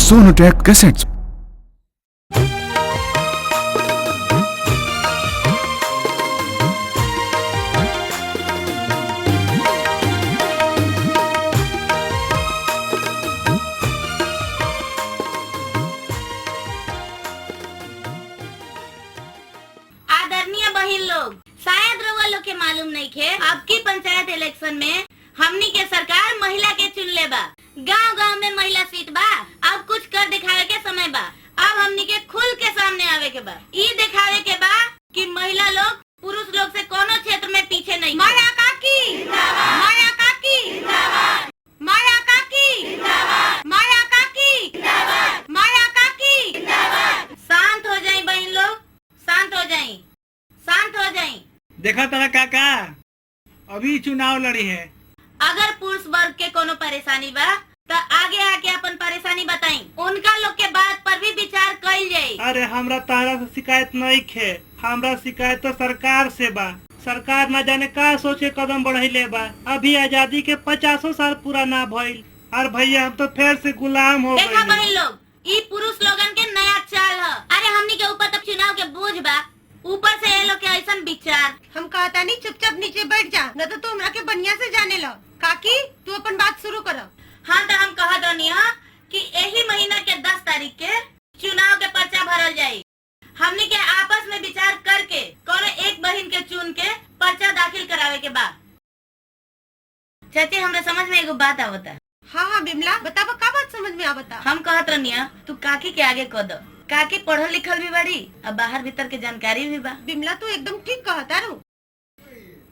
Sonotech cassettes. आदरणीय बहिन लोग, शायद रउआ लोग के मालूम नहीं खे, अब की पंचायत इलेक्शन में हमनी के सरकार महिला के चुन ले बा। गांव गांव में महिला सीट बा। अब कुछ कर दिखावे के समय बा। अब हमनी के खुल के सामने आवे के बा। ई दिखावे के बा कि महिला लोग पुरुष लोग से कोनो क्षेत्र में पीछे नहीं। माया काकी, माया काकी, माया काकी, माया काकी, माया काकी। शांत हो जाई बहन लोग, शांत हो जाई, शांत हो जाई। देखा तारा काका, अभी चुनाव लड़ी है। अगर पुरुष वर्ग के कोनो परेशानी बा तो आगे आके अपन परेशानी बताई। उनका लोग के बात पर भी विचार कइल जाई। अरे हमरा तारा से शिकायत नहीं खे, हमरा शिकायत तो सरकार से बा। सरकार न जाने का सोचे कदम बढ़ाइले बा। अभी आजादी के 50 साल पूरा ना भइल और भैया हम तो फिर से गुलाम हो देखा गए। बहन लोग, ई पुरुष लोगन के नया चाल है। अरे हमनी के ऊपर तब चुनाव के बोझ बा, ऊपर से ये लोग के ऐसा विचार। हम कहता नहीं चुपचाप नीचे बैठ जा, न तो तू हमरा के बढ़िया से जाने लो। काकी तू अपन बात शुरू करो। हाँ तो हम कहत रहनी कि यही महीना के 10 तारीख के चुनाव के पर्चा भरल जाये। हमनी के आपस में विचार करके कोनो एक बहिन के चुन के पर्चा दाखिल करावे के बाद। चाची हमरे समझ में एगो बात आवता। हाँ बिमला बतावा, का बात समझ में आवता। हम कहत रहनी तू काकी के आगे कह दो। काकी पढ़ल लिखल भी बड़ी और बाहर भीतर के जानकारी भी बा। बिमला तू एकदम ठीक कहता रू।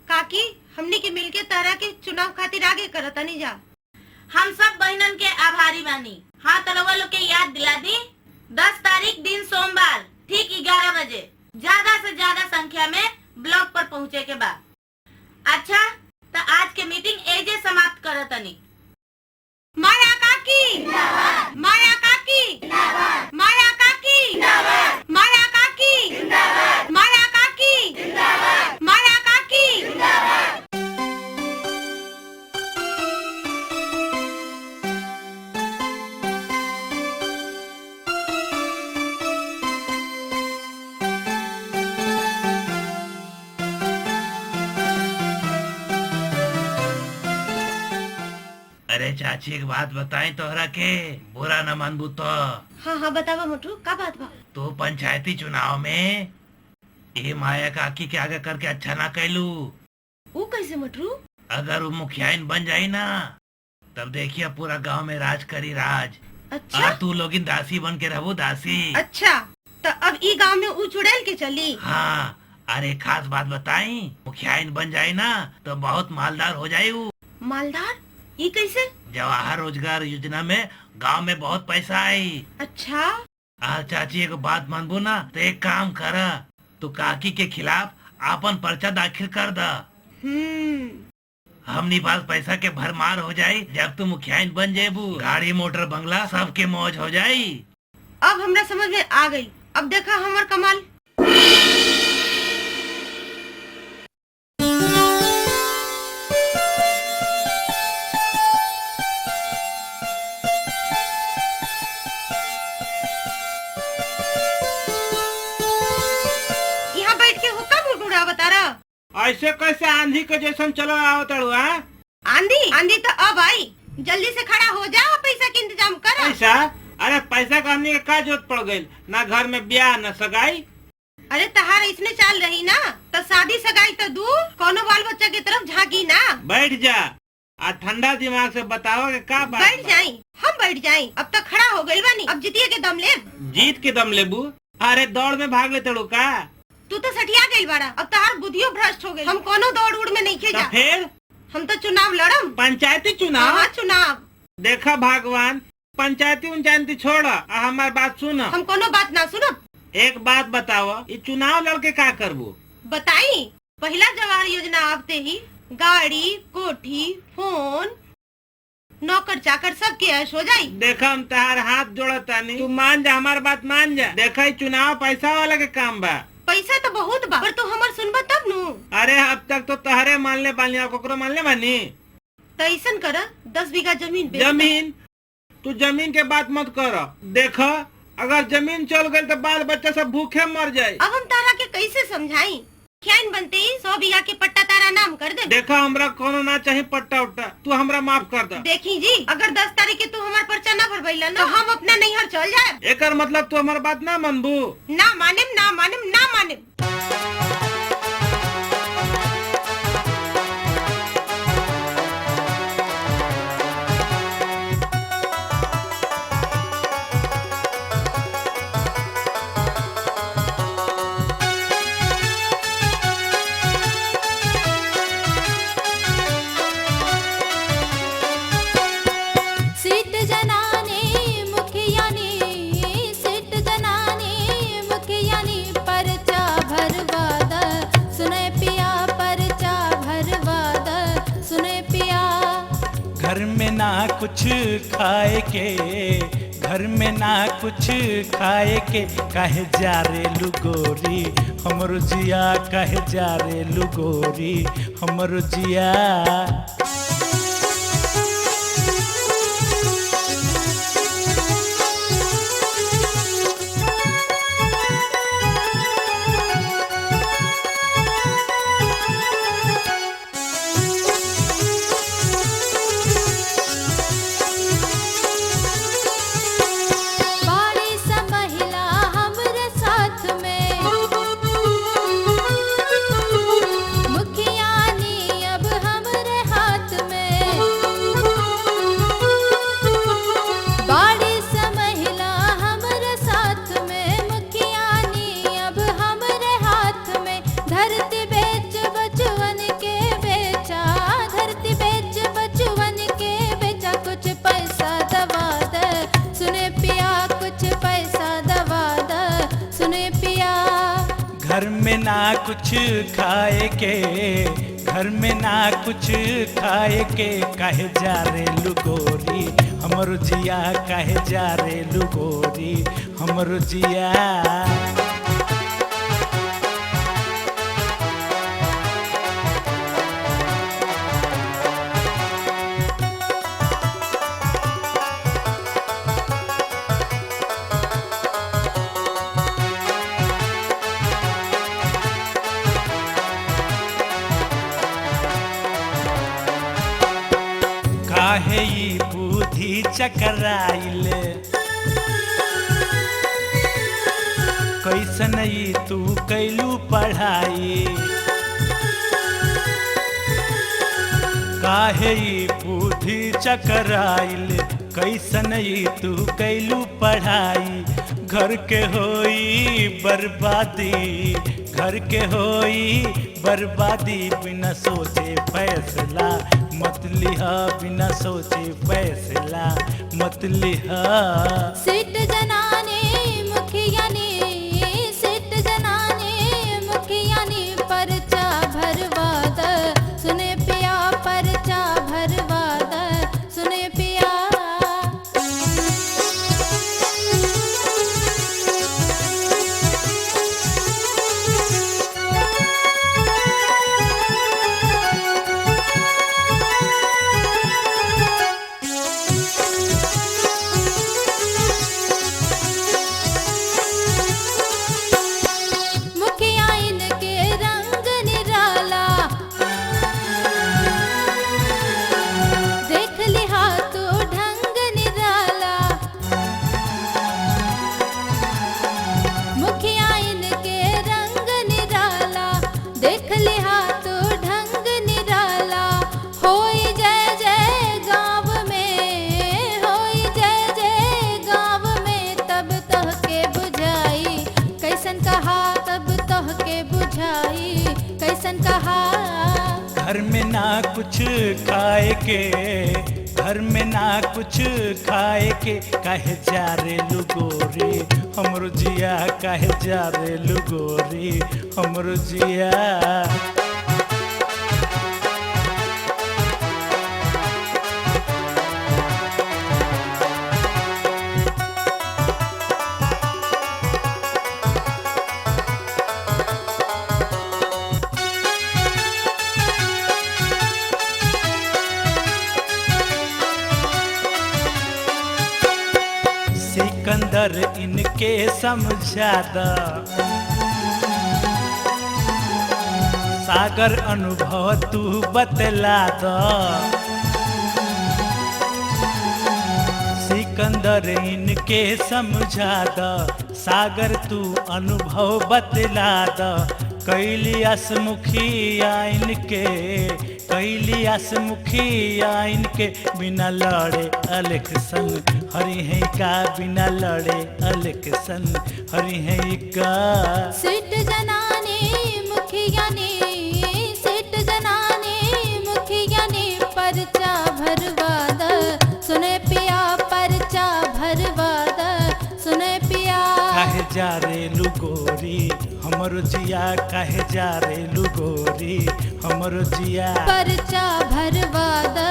काकी हमनी के मिलके तारा के चुनाव खातिर आगे करता नहीं जा। हम सब बहनन के आभारी बानी। हाँ तलवा लोग के याद दिला दी, 10 तारीख दिन सोमवार ठीक 11 बजे ज्यादा से ज्यादा संख्या में ब्लॉक पर पहुँचे के बाद। अच्छा तो आज के मीटिंग एजे समाप्त करतनी। माया काकी, माया काकी, माया काकी, माया काकी, माया काकी, माया काकी। अरे चाची एक बात बताई तोहरा के, बुरा न मानबू तो। हाँ बतावा मोटू, का बात बा। तो पंचायती चुनाव में ये माया काकी के आगे करके अच्छा ना कैलू। वो कैसे मोटू? अगर वो मुखियाइन बन जाई ना तब देखिए पूरा गांव में राज करी राज। अच्छा और तू लोगिन दासी बन के रहू दासी। अच्छा तो अब ई गांव में ऊ चुड़ैल के चली। हाँ अरे खास बात बताई, मुखियाइन बन जाए ना तो बहुत मालदार हो जाये। मालदार ये कैसे? जवाहर रोजगार योजना में गांव में बहुत पैसा आई। अच्छा चाची एक बात मानबू ना तो एक काम कर, तू काकी के खिलाफ आपन पर्चा दाखिल कर द। हमनी पास पैसा के भरमार हो जाये। जब तू मुखियाइन बन जेबू, गाड़ी मोटर बंगला सबके मौज हो जाये। अब हमरा समझ में आ गई। अब देखा हमर कमाल। यहाँ बैठ के हुक्का बुड़बुड़ा बता रहा। ऐसे कैसे आंधी के जैसन चलो आओ तड़ू। आंधी आंधी तो अब आई। जल्दी से खड़ा हो जा, पैसा के इंतजाम कर। पैसा? अरे पैसा का हमने का जरूरत पड़ गई? ना घर में ब्याह न सगाई। अरे तहार इसने चाल रही ना तो शादी सगाई तो दूर, कोनो बाल बच्चा की तरफ झांकी ना। बैठ जा आ ठंडा दिमाग से बताओ कि का बात। बैठ जाई, हम बैठ जाई। अब तक खड़ा हो गई बानी, अब जीतिए के दम ले। जीत के दम लेबू? अरे दौड़ में भाग ले तड़ू का? तू तो सठिया गई बाड़ा। अब तहार बुद्धियो भ्रष्ट हो गई। हम कोनो दौड़ उड़ में नहीं खेजा। फिर हम तो चुनाव लड़म। पंचायती चुनाव? हाँ चुनाव। देखा भगवान, पंचायती उनचायती छोड़ आ हमार बात सुन। हम कोनो बात ना सुनब। एक बात बताओ, ये चुनाव लड़के का करबू? बताई, पहला जवाहर योजना आते ही गाड़ी, कोठी, फोन, नौकर चाकर सब के ऐश हो जाई। देखा हम तहार हाथ जोड़ता नहीं, तू मान जा, हमार बात मान जा। देखा चुनाव पैसा वाला के काम बा। पैसा तो बहुत बा, पर तू हमर सुनबा तब नु। अरे अब तक तो तहरे मानले बानी, ककरो मानले बानी। तो ऐसन कर, 10 बीघा जमीन बेच। जमीन तू जमीन के बात मत कर। देख अगर जमीन चल गई तो बाल बच्चा सब भूखे मर जाए। अब हम तारा के कैसे समझाई? ख्यान बनते ही 100 बीघा के पट्टा तारा नाम कर दे। देखा हमरा कोनो ना चाहिए पट्टा उट्टा, तू हमरा माफ कर दे। देखी जी, अगर 10 तारीख के तू हमार पर्चा ना भरबैला ना, तो हम अपना नैहर चल जाए। एकर मतलब तू हमार बात ना मनबू? ना मानेम, ना मानेम, ना मानेम। सीट जनाने मुखिया ने, सीट जनाने मुखिया ने, परचा भरवा द सुने पिया, परचा भरवा द सुने पिया। घर में ना कुछ खाए के, घर में ना कुछ खाए के, काहे जा रे लुगोरी हमरो जिया, काहे जा रे लुगोरी हमरो जिया। बाड़ी सा महिला हमरे साथ में, मुखिया नी अब हमरे हाथ में। बाड़ी सा महिला हमरे साथ में, मुखिया नी अब हमरे हाथ में। धरती बेच बचवन के बेचा, धरती बेच बचवन के बेचा, कुछ पैसा दबा दे सुने पिया, कुछ पैसा दबा दे सुने पिया। घर में ना कुछ खाए के, घर में ना कुछ खाए के, काहे जा रे लुगोरी हमरो जिया, काहे जा रे लुगोरी हमरो जिया। काहे ई बुद्धि चकराइल, कैसन ई तू कैलू पढ़ाई। काहे ई बुद्धि चकराइल, कैसन ई तू कैलू पढ़ाई। घर के होई बर्बादी, घर के होई बर्बादी, बिना सोचे फैसला मत लिहा, बिना सोचे फैसला मत लिहा। सीट जनाने मुखिया ने, सीट जनाने मुखिया ने, परचा भरवा द सुने पिया, परचा भरवा द सुने पिया। मुखिया इनके रंग निराला, देख लिहा तो ढंग निराला। मुखिया इनके रंग निराला, देख लिहा तो ढंग निराला। होई जय जय गाँव में, होई जय जय गाँव में, तब तह के बुझाई कैसन कहा, तब तह के बुझाई कैसन कहा। घर में ना कुछ खाए के, घर में ना कुछ खाए के, काहे जा रे लुगोरी हमरो जिया, काहे जा रे लुगोरी हमरो जिया। इनके समझा द सागर अनुभव तू बतला द सिकंदर इनके समझा द सागर तू अनुभव बतला द कैलियास मुखिया इनके कैलियास मुखिया इनके बिना लड़े इलेक्शन हरि है का बिना लड़े इलेक्शन हरि है का सीट जनाने मुखिया ने सीट जनाने मुखिया ने पर्चा भरवा द सुने पिया पर्चा भरवा द सुने पिया काहे जा रे लुगोरी हमरो जिया काहे जा रे लुगोरी हमरो जिया पर्चा भरवा द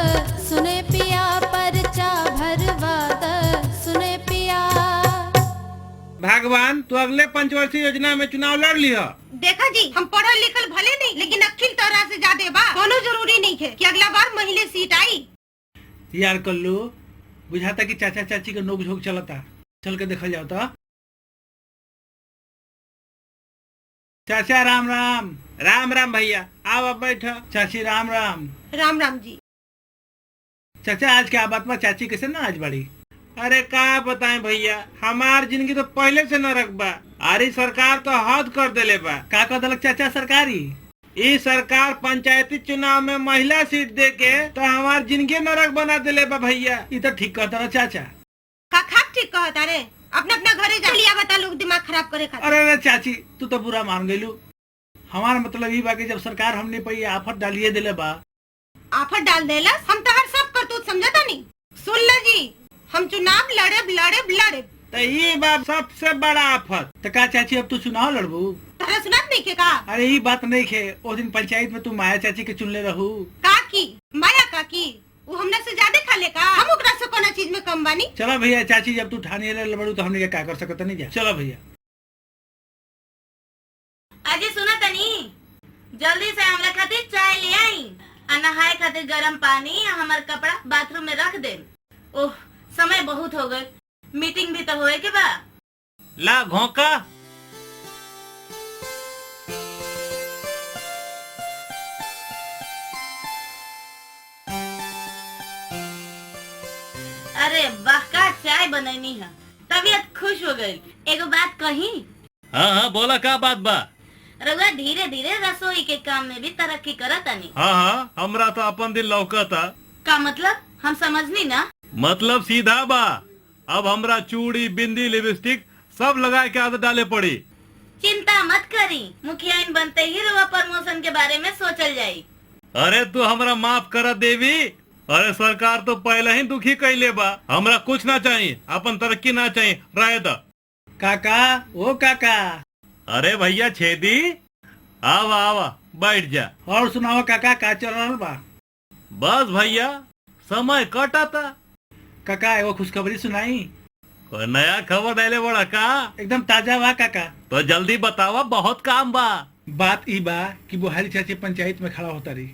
सुने पिया पर्चा भरवा द सुने पिया। भगवान तू अगले पंचवर्षीय योजना में चुनाव लड़ लिया। देखा जी, हम पढ़ल लिखल भले नहीं, लेकिन अखिल तरह से ज्यादा बा। कोनो जरूरी नहीं है कि अगला बार महिला सीट आई। यार कल्लू बुझाता कि चाचा चाची का नोक झोंक चलता, चल के देखा जाओ तो। चाचा राम राम। राम राम भैया, आओ अब बैठो। चाची राम राम। राम राम जी। चाचा आज क्या बात में चाची कैसे ना आज बड़ी? अरे का बताएं भैया, हमार जिंदगी तो पहले से नरक बा। अरे सरकार तो हद कर देले बा। का कह दलक चाचा सरकारी? ई सरकार पंचायती चुनाव में महिला सीट दे के तो हमार जिंदगी नरक बना देले बा भैया। ये तो ठीक कहता ना चाचा। का खाक ठीक कहता रे, अपने अपना घरे जा लिया बता लोग दिमाग खराब करे खातिर। अरे रे चाची तू तो बुरा मान गईलू। हमारा मतलब ये बा कि जब सरकार हमने पे आफत डालिए दिले बा। आफत डाल देला, हम तो हर सब करतूत समझता नहीं। सुन ल जी, हम चुनाव लड़े तो ये बात सबसे बड़ा आफत। तो का चाची अब तू चुनाव लड़बू? तारा सुनात नहीं के का? अरे ये बात नहीं खे, उस दिन पंचायत में तू माया चाची के चुनले रहू। काकी माया काकी वो हमने से ज्यादा खा ले का? हम ओकरा से कोना चीज में कम बानी? चलो भैया चाची जब तू ठाने ले लड़ू तो हमने क्या कर सकता नहीं जा। चलो भैया। अजी सुना तनी, जल्दी से हमरा खातिर चाय ले आई और नहाए खातिर गरम पानी और हमार कपड़ा बाथरूम में रख दे। ओह समय बहुत हो गए, मीटिंग भी तो होए के बा। ला घोंका। अरे वाह का चाय बनैनी है, तबीयत खुश हो गई। एगो बात कही, हाँ हाँ बोला का बात बा। रउआ धीरे धीरे रसोई के काम में भी तरक्की करत आनी। हाँ हाँ हमरा तो अपन दिन लौकता। का मतलब हम समझनी ना? मतलब सीधा बा, अब हमरा चूड़ी बिंदी लिपस्टिक सब लगा के आदत डाले पड़ी। चिंता मत करी, मुखिया इन बनते ही रउआ प्रमोशन के बारे में सोचल जाई। अरे तू हमरा माफ कर देवी। अरे सरकार तो पहले ही दुखी कैले बा, हमरा कुछ ना चाहिए, अपन तरक्की ना चाहिए, रहे द। काका ओ काका। अरे भैया छेदी आवा आवा बैठ जा। और सुनाओ काका का चल रहा बा? बस भैया समय कटाता। काका एगो खुशखबरी सुनाई। कोई नया खबर डाले बड़ा का? एकदम ताजा बा काका। तो जल्दी बतावा, बहुत काम बा। बात ई बा कि बुहारी चाची पंचायत में खड़ा होता रही।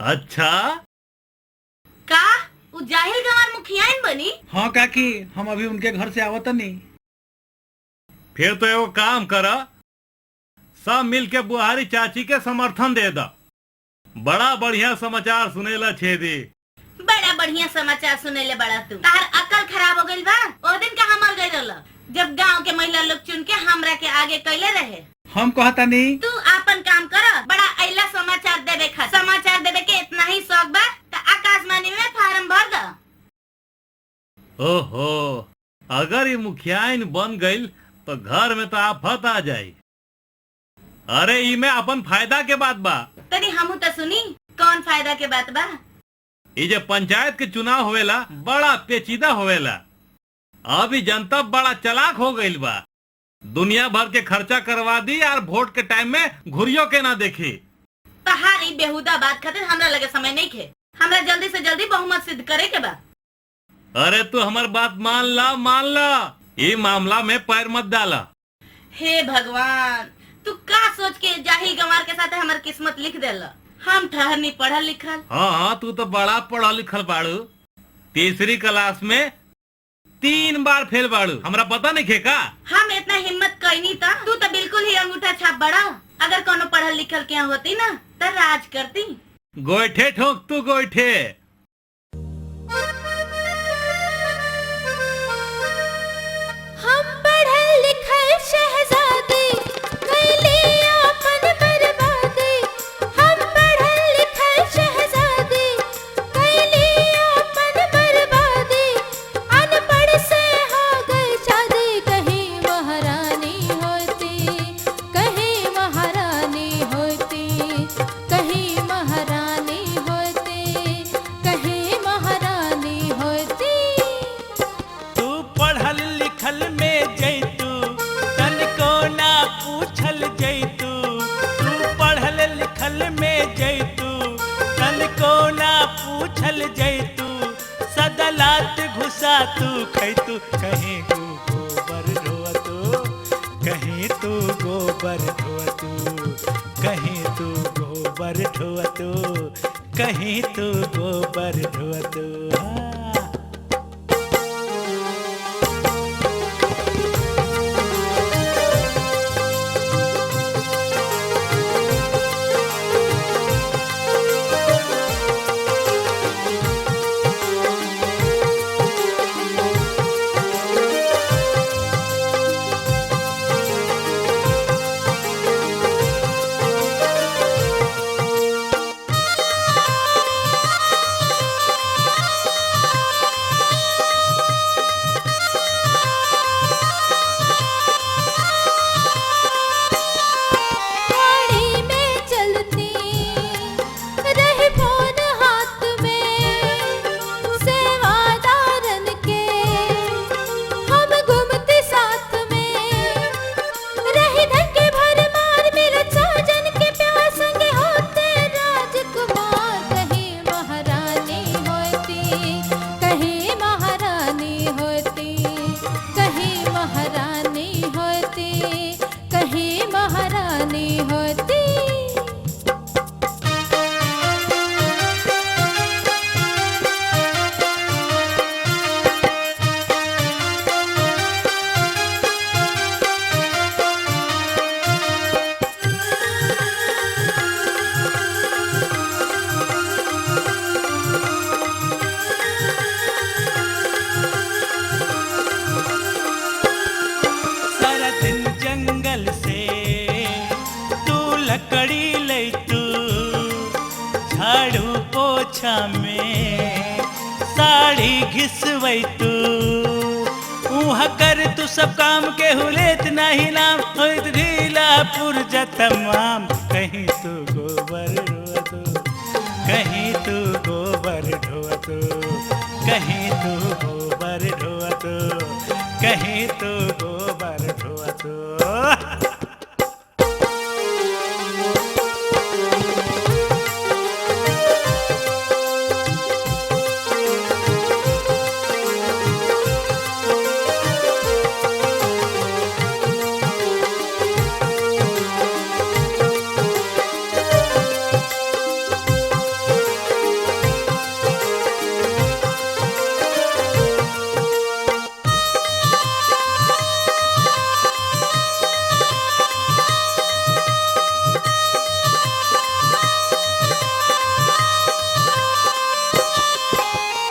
अच्छा का उ जाहिल गंवार मुखिया इन बनी? हाँ काकी, हम अभी उनके घर से आवत नहीं। फिर तो एगो काम कर, सब मिल के बुहारी चाची के समर्थन दे दा। बड़ा बढ़िया समाचार सुनेला छेदी। बड़ा बढ़िया समाचार सुनेले बड़ा तू। तार अकल खराब हो गइल बा। ओ दिन का हमर गइल रहल, जब गांव के महिला लोग चुन के हमरा के आगे कैले रहे। हम कहता नहीं। तू अपन काम कर। बड़ा अइला समाचार देवे खा। समाचार देवे के इतना ही शौक बा तो आकाशवाणी में फार्म भर दा। ओहो, अगर ये मुखियाइन बन गइल तो घर में तो आफत आ जाई। अरे इमे अपन फायदा के बात बा। तनी हमू तो सुनी, कौन फायदा के बात बा? ये जो पंचायत के चुनाव होवेला बड़ा पेचीदा होवेला। अभी जनता बड़ा चालाक हो गइल बा। दुनिया भर के खर्चा करवा दी और वोट के टाइम में घुरियो के ना देखी। तहारी बेहुदा बात खातिर हमरा लगे समय नहीं खे। हमरा जल्दी से जल्दी बहुमत सिद्ध करे के बा। अरे तू हमार बात मान ला। ये मामला में पैर मत डाला। हे भगवान, तू का सोच के जाहिल गंवार के साथ हमार किस्मत लिख देला। हम ठहरनी पढ़ल लिखल। हाँ हाँ तू तो बड़ा पढ़ा लिखल बाड़ू। तीसरी क्लास में 3 बार फेल बाड़ू, हमरा पता नहीं खे का? हम इतना हिम्मत कईनी था, तू तो बिल्कुल ही अंगूठा छाप बड़ा। अगर कोनो पढ़ल लिखल के यहाँ होती ना तो राज करती। गोइठे ठोक तू गोइठे। हम पढ़ल लिखल शहजादी कैली अपन बर्बादी। हम पढ़ल लिखल शहजादी कैली अपन बर्बादी। अनपढ़ से हो गई शादी। कहीं महारानी होती, कहीं महारानी होती, कहीं महारानी होती, कहीं महारानी होती। तू पढ़ल लिखल में जैतू तनिको ना पूछल जैतू। तू पढ़ल लिखल में जैतू तनिको ना पूछल जैतू। सदलात घुसा तू खैतू। कहीं तू गोबर ढोअतू, कहीं तू गोबर ढोअतू, कहीं तू गोबर ढोअतू, कहीं तू गोबर ढोअतू। हाँ। गाड़ी में चलती रही फोन हाथ में। सेवादारन के हम घूमते साथ में। रही धक्के भर मार मिलत साजन के प्यार संगे होते राजकुमार। कहीं महारानी होती, कहीं महारानी होती, कहीं महारानी होती, कहीं महारानी होती। सारा दिन जंगल से तू लकड़ी लैतू। झाड़ू पोछा में साड़ी घिसवैतू। उहाँ कर तू सब काम के हुलेत नहीं नाम होइत ढीला पुरजा तमाम। कहीं तू गोबर ढोअतू, कहीं तू गोबर ढोअतू, कहीं तू गोबर ढोअतू, कहीं तू गोबर ढोअतू।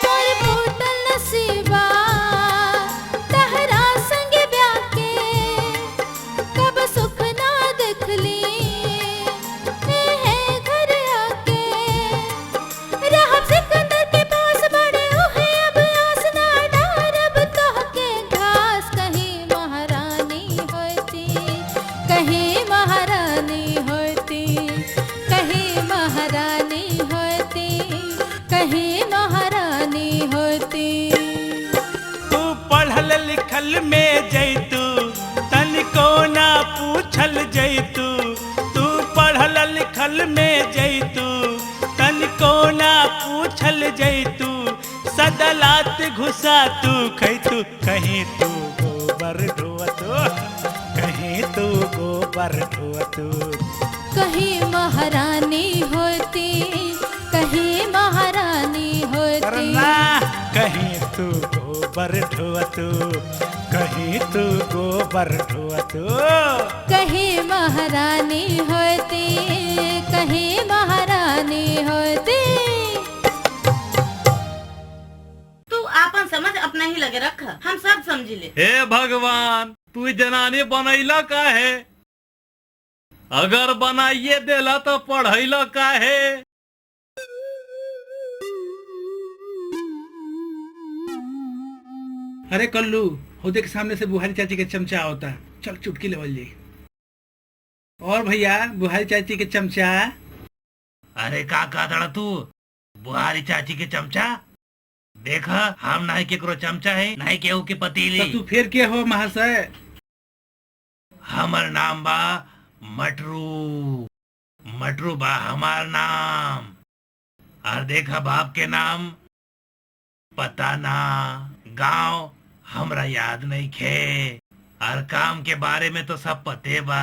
और फूटल नसीबा तहरा संग ब्याह के। कब सुख ना देखली है घर आके। रहब सिकंदर के पास बड़े उहे अब आस ना डारब तोहके घास। कहीं महारानी होती, कहीं महारानी होती, कहीं महारानी होती, कहीं महारानी होती। तू पढ़ल लिखल में जैतू तनिको ना पूछल जैतू। तू पढ़ल लिखल में जैतू तनिको ना पूछल जैतू। सदलात घुसा तू खैतू। कहीं तू गोबर ढोअतू, कहीं तू गोबर ढोअतू। कहीं महारानी होती, कहीं महारानी होती। करना कहीं तू गोबर ढोअतू कहीं तू गोबर ढोअतू। कहीं महारानी होती, कहीं महारानी होती। तू आपन समझ अपना ही लगे रख, हम सब समझ ले। हे भगवान, तू जनानी बनैला का है? अगर बनाइए देला तो पढ़ैला का है? अरे कल्लू, होदे के सामने से बुहारी चाची के चमचा होता, चल चुटकी लेवल जी। और भैया बुहारी चाची के चमचा। अरे का कहता तू बुहारी चाची के चमचा? देखा हम नहीं केकरो चमचा है, नहीं केहू के पतीली। तो तू फिर के हो महाशय? हमर नाम बा मटरू, मटरू बा हमार नाम। और देखा बाप के नाम पता ना, गांव हमरा याद नहीं खे, और काम के बारे में तो सब पते बा।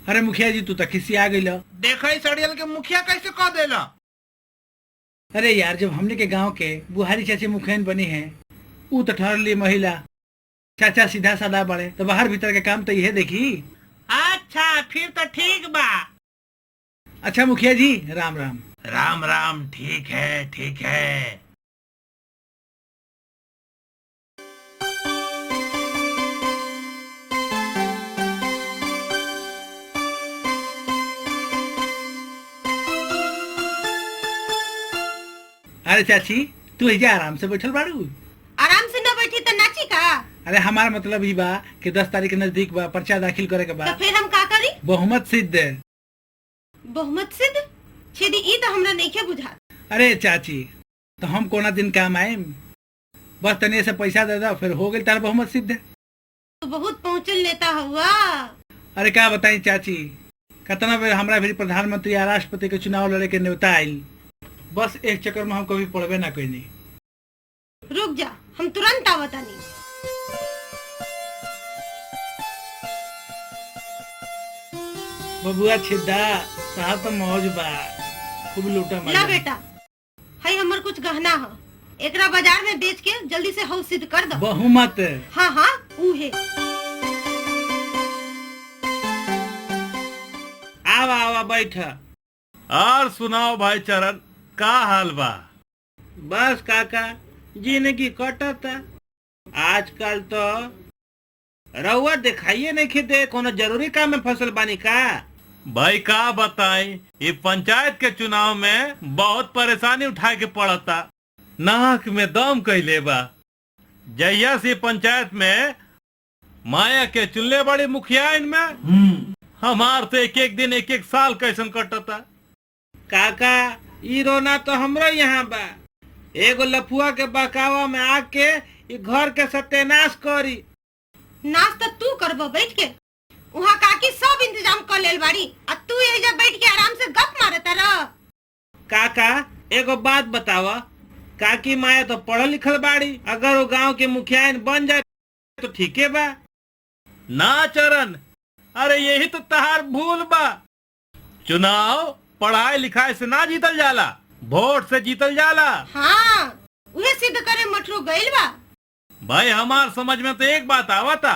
अरे मुखिया जी, तू तो खिसी आ गई। देखा इस अड़ियल के मुखिया कैसे कह देला? अरे यार, जब हमने के गांव के बुहारी चाची मुखिया बनी है, वो तो ठहरली महिला, चाचा सीधा साधा बड़े, तो बाहर भीतर के काम तो यही देखी। अच्छा फिर तो ठीक बा। अच्छा मुखिया जी, राम राम। राम राम, ठीक है ठीक है। अरे चाची, तू ही आराम से बैठल बाड़ू? आराम से न बैठी तो नाची का? अरे हमारा मतलब ही बा कि 10 तारीख के नजदीक बा, पर्चा दाखिल करे के तो बाद फिर हम का करी? बहुमत सिद्ध। बहुमत सिद्ध? छेदी ई तो हमरा नहीं के बुझा। अरे चाची, तो हम कोना दिन काम आए? बस तने से पैसा दे दो, फिर हो गई तार बहुमत सिद्ध। तो बहुत पहुँचल नेता हुआ। अरे क्या बताई चाची, कितना बेर हमरा भी प्रधानमंत्री या राष्ट्रपति के चुनाव लड़े के न्योता आयल, बस एक चक्कर में हम कभी पढ़वे ना कहीं। रुक जा, हम तुरंत आवतानी। बबुआ छिद्दा साहब तो मौज बा, खूब लूटा ला बेटा, है हमर कुछ गहना है, एकरा बाजार में बेच के जल्दी से हौ सिद्ध कर दो। बहुमत। हाँ हाँ उहे। आवा आवा बैठ। और सुनाओ भाई चरण, का हाल बा? बस काका, जिंदगी कटता। आजकल तो रउआ दिखाइए नहीं खेदे, कोनो जरूरी काम में फसल बानी का? भाई का बताई, ये पंचायत के चुनाव में बहुत परेशानी उठाए के पड़ता, नाक में दम कैले बा। जहिया से पंचायत में माया के चुनले बड़ी मुखिया इनमें, हमार तो एक एक दिन एक एक साल कैसन कटता। काका, ई रोना तो हमरो यहाँ बा। एगो लफुआ के बहकावा में आके ई घर के सत्यानाश करी। नाच तो तू करबो बैठ के, वहाँ काकी सब इंतजाम कर लेल बाड़ी, और तू यही जब बैठ के आराम से गप मारता रह। काका, एगो बात बतावा, काकी माया तो पढ़ल लिखल बाड़ी, अगर वो गांव के मुखिया बन जाए तो ठीके बा ना चरण, अरे यही तो तहार भूल बा। चुनाव पढ़ाई लिखाई से ना जीतल जाला, वोट से जीतल जाला। हाँ, उहे सिद्ध करे मटरू गइल बा। भाई हमार समझ में तो एक बात आवता,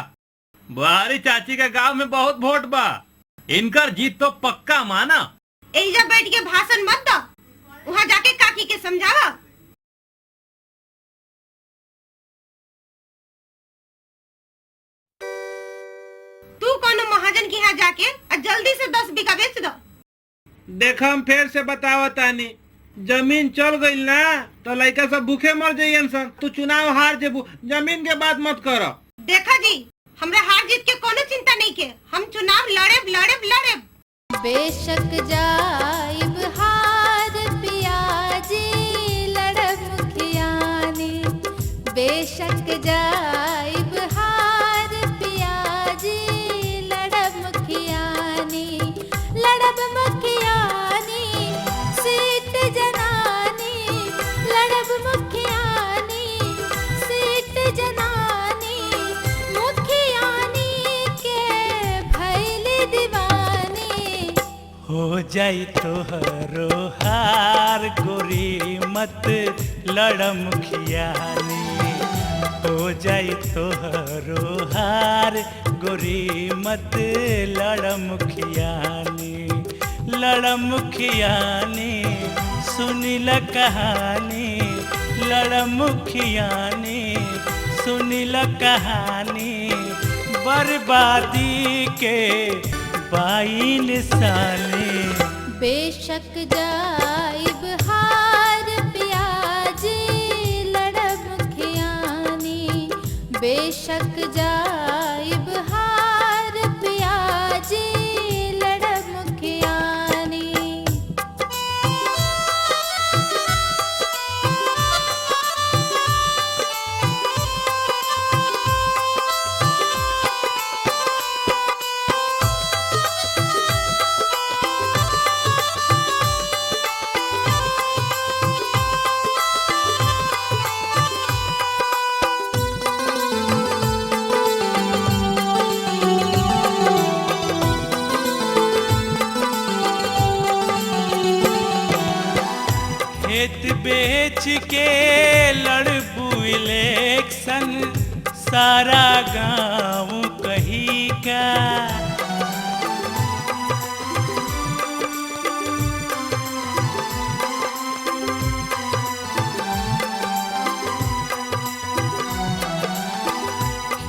बुहारी चाची के गांव में बहुत वोट बा, इनकर जीत तो पक्का माना। यही जब बैठ के भाषण मत दो, वहाँ जाके काकी के समझावा। तू कोनो महाजन के यहाँ जाके और जल्दी से 10 बीघा बेच दो। देखो हम फिर से बतावतानी, जमीन चल गई ना तो लड़का सब भूखे मर जाइए सन। तू चुनाव हार जेबू, जमीन के बात मत करो। देखा जी, हमरा हार जीत के कोनो चिंता नहीं के, हम चुनाव लड़ेब लड़ेब लड़ेब। बेशक जाइब हार पियाजी लड़ब मुखियानी, बेशक जाइब हार पियाजी लड़ब मुखियानी, लड़ब मुखियानी सीट जनानी, लड़ब मुखियानी सीट जनानी, मुखियानी के भैली दीवानी। हो जाई तोहरो हार गोरी मत लड़ मुखियानी। हो जाई तोहरो हार गोरी मत लड़ मुखियानी, लड़ मुखियानी सुनिल कहानी, लड़ मुखियानी सुनिल कहानी, बर्बादी के बाई निशानी। बेशक जाइब हार पियाजी लड़ मुखियानी, बेशक जाइब हार पियाजी लड़ मुखियानी। खेत बेच के लड़बू इलेक्शन सारा गांव कही का,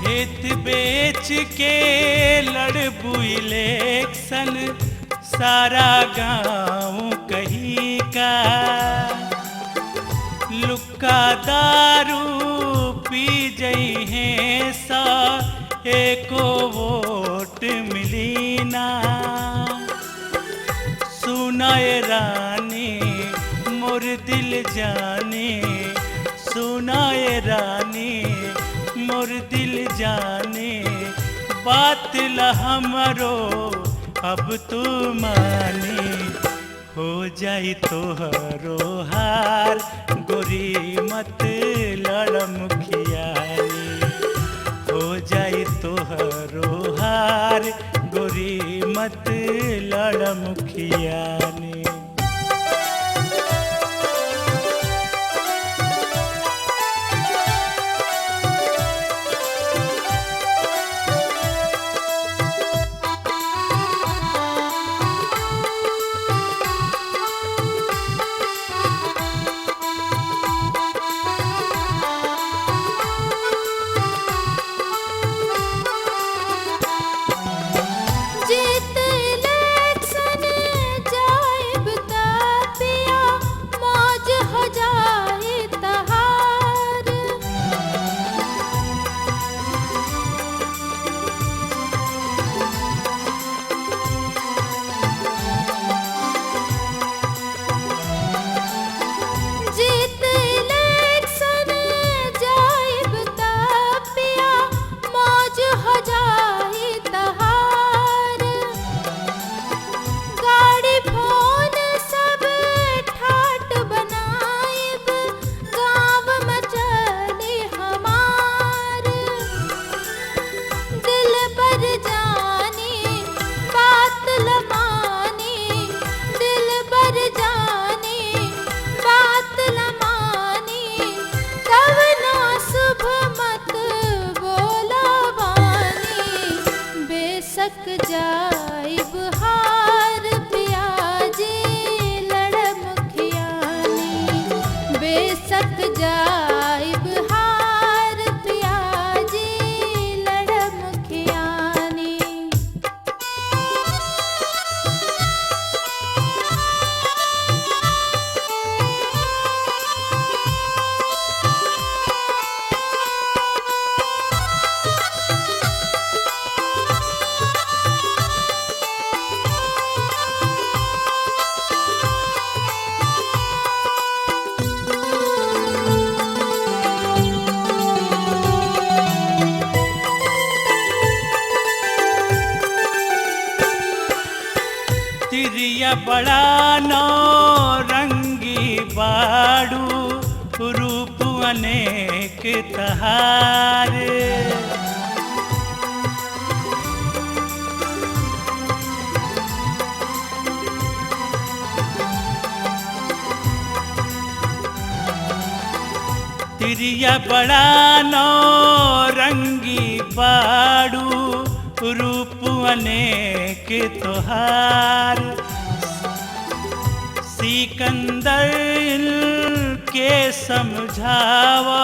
खेत बेच के लड़बू इलेक्शन सारा गांव कही का, लुक्का दारू पी जई हैं सा एको वोट मिली ना। सुनाए रानी मोर दिल जाने, सुनाए रानी मोर दिल जाने, बात ला हमरो अब तू मानी। हो जाई तोहरो हार गोरी मत लड़ मुखियानी, हो जाई तोहरो हार गोरी मत लड़ मुखियानी। जीत इलेक्शन जाइब ता पिया मौज हो जाए तहार। जीत इलेक्शन जाइब ता पिया मौज हो जाए तहार। गाड़ी फोन सब ठाट बनाइब गाँव मचली हमार। दिल पर जानी बात लमानी, दिल पर जानी बात लमानी, तब ना शुभ मत बोला वानी। बेशक जाइब हार पियाजी लड़ मुखियानी, बेशक जाइब हार पियाजी लड़ मुखियानी। तिरिया बड़ा नौ रंगी बाड़ू रूप अनेक तहार। चिड़िया बड़ा नौ रंगी बाड़ू रूप अनेक तोहार सिकंदर के समझावा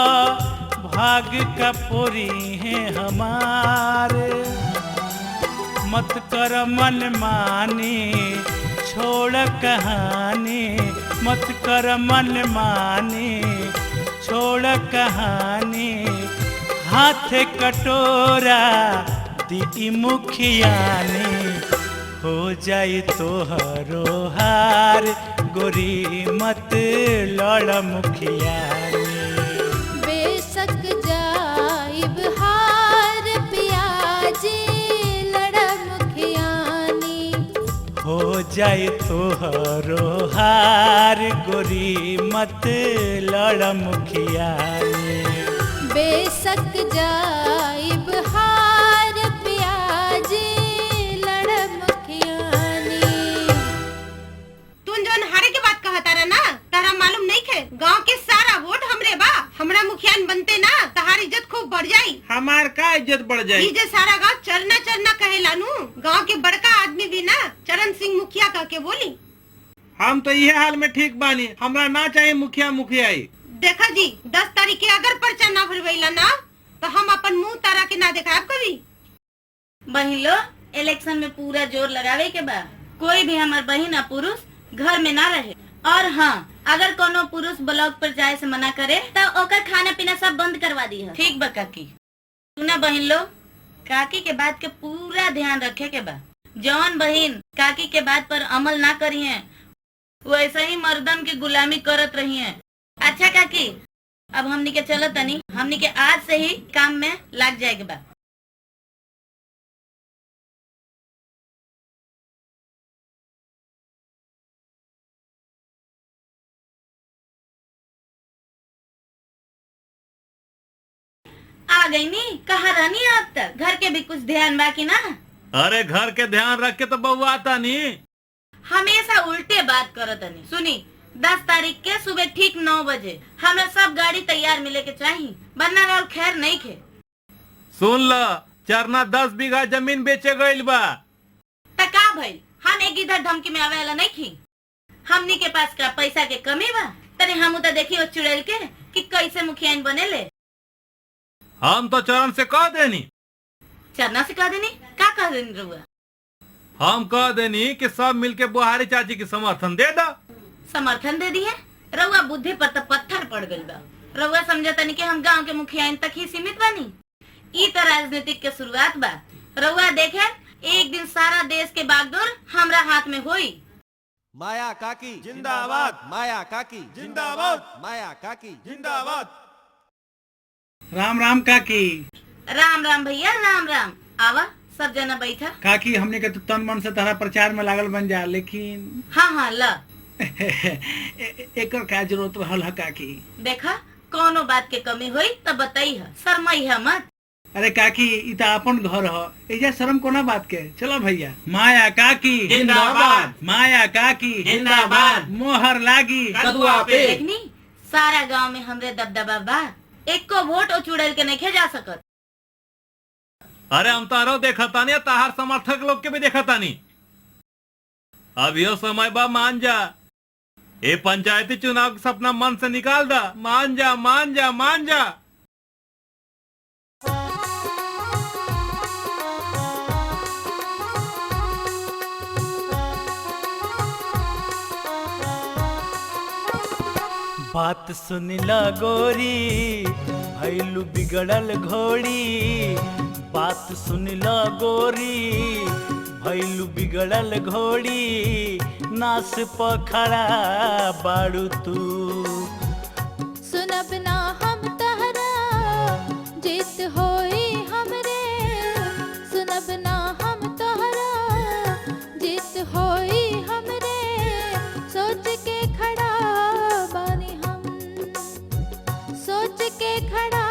भाग का पुरी है हमारे मत कर मन मानी छोड़ कहानी मत कर मन मानी छोड़ कहानी हाथ कटोरा दी मुखियानी हो जाई तोहरो हार गोरी मत लड़ मुखियानी बेशक जाइब हार पियाजी लड़ मुखियानी हो जाए तोहरो हार गोरी मत लड़ मुखियानी बेशक जाइब हार पियाजी लड़ मुखियानी। तुम जोन हारे के बात कहता रहा ना तारा मालूम नहीं खे गांव के सारा वोट हमरे बा हमरा मुखियान बनते ना तहार इज्जत खूब बढ़ जाई। हमार का इज्जत बढ़ ई जाई? जे सारा गांव चरना चरना कहेला नु गांव के बड़का आदमी भी ना चरण सिंह मुखिया कह के बोली। हम तो ये हाल में ठीक बानी, हमरा ना चाहिए मुखिया मुखियाई। देखा जी 10 तारीख के अगर पर्चा ना भरवैला ना तो हम अपन मुंह तारा के ना दिखाब कभी। बहिन लोग इलेक्शन में पूरा जोर लगावे के बा। कोई भी हमार बहिन या पुरुष घर में ना रहे। और हाँ, अगर कोनो पुरुष ब्लॉक पर जाए से मना करे तो ओकर खाना पीना सब बंद करवा दी है। ठीक बा काकी। सुना बहिन लोग, काकी के बात के पूरा ध्यान रखे के बा। जौन बहिन काकी के बात पर अमल ना करी है वैसे ही मर्दन की गुलामी करत रही है। अच्छा काकी, अब हमनी के चलो तनी, हमनी के आज से ही काम में लग जाएगा बा। आ गई नी, कहाँ रहनी अब तक? घर के भी कुछ ध्यान बाकी ना? अरे घर के ध्यान रख के तो बउआ आता नहीं। हमेशा उल्टे बात करत तनी। सुनी, 10 तारीख के सुबह ठीक 9 बजे हमें सब गाड़ी तैयार मिले के चाहिए, वरना और खैर नहीं खे। सुन ल, चरना 10 बीघा जमीन बेचे गईल बा। त का भइल? हम एक इधर धमकी में आवे वाला नहीं थी। हमनी के पास का पैसा के कमी बा? तने हम तो देखी वो चुड़ैल के कि कैसे मुखियान बने ले। हम तो चरण से कह देनी। चरना से कह देनी? का कह देनी रुआ? हम कह देनी कि सब मिलके बुहारी चाची की समर्थन दे दो। समर्थन दे दिए? रउआ बुद्धि पर तो पत्थर पड़ गई बा। रउआ समझता नहीं कि हम गांव के मुखियान तक ही सीमित बानी। ई तो राजनीतिक के शुरुआत बा। रउआ देखे एक दिन सारा देश के बागडोर हमरा हाथ में होई। माया काकी जिंदाबाद, माया काकी जिंदाबाद, माया काकी जिंदाबाद। राम राम काकी। राम राम भैया, राम राम। आवा सब जना बैठा। काकी हमने के तो तन मन से तारा प्रचार में लागल बन जा, लेकिन हाँ हाँ ला एकर का जरूरत रहल है काकी? देखा, कोनो बात के कमी हुई तो बताई है, शर्माई है मत। अरे काकी, ई तो अपन घर है, एजा शर्म कोना बात के। चलो भैया। माया काकी जिंदाबाद, माया काकी जिंदाबाद, मोहर लागी कदुआ पे। देखनी, सारा गांव में हमरे दबदबा बा। एक को वोट ओ चुड़ैल के नहीं जा सकत। अरे हम तारो देखा तानी, ताहार समर्थक लोग के भी देखा तानी। अब यो समय बा, मान जा। ये पंचायती चुनाव का सपना मन से निकाल दा। मान जा, मान जा, मान जा। बात सुन ला गोरी भैलू बिगड़ल घोड़ी। बात सुन ला गोरी भैलू बिगड़ल घोड़ी। नास पखड़ा बाड़ू तू। सुनब ना हम तहरा जीत होई हमरे। सुनब ना हम तहरा जीत होई हमरे। सोच के खड़ा बानी हम, सोच के खड़ा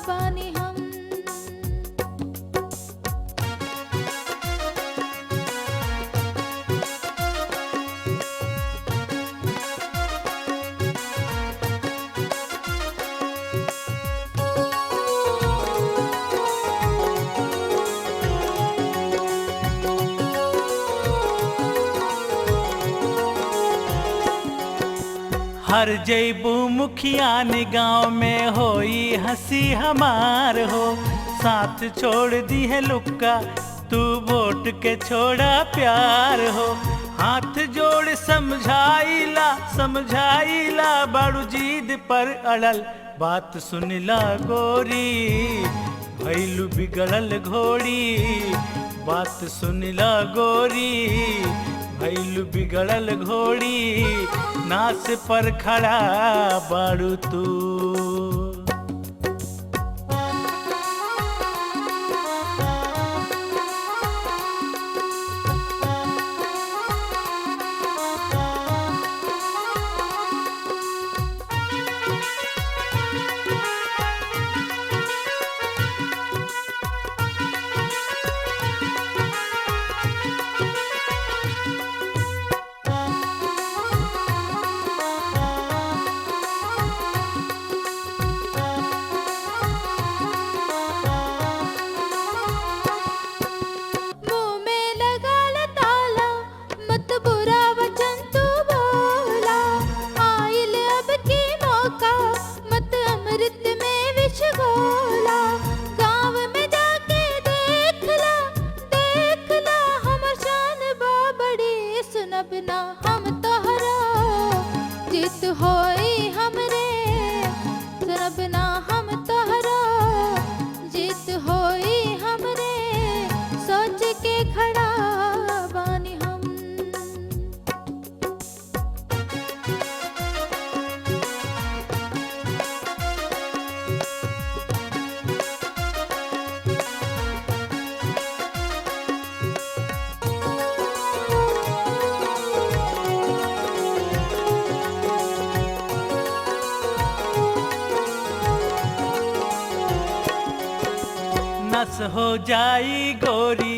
बानी हम। हर जैबू मुखियान गांव में होई हंसी हमार हो। साथ छोड़ दी है लुक्का तू वोट के छोड़ा प्यार हो। हाथ जोड़ समझाइला समझाइला बड़ू जीद पर अड़ल बात सुनिला गोरी भैलू बिगड़ल घोड़ी। बात सुनिला गोरी भैलू बिगड़ल घोड़ी नास पर खड़ा बाड़ू तू। मुंह में लगा ल ताला मत बुरा वचन तू बोला। आइल अब की मौका मत अमृत में विष घोला। गाँव में जाके देख ला हमर शान बाबड़ी। सुनब ना हम तोहरा जीत होई हमरे। सुनब ना हम तोहरा जीत होई हमरे। सोच के खड़ा बानी हम। नस हो जाई गोरी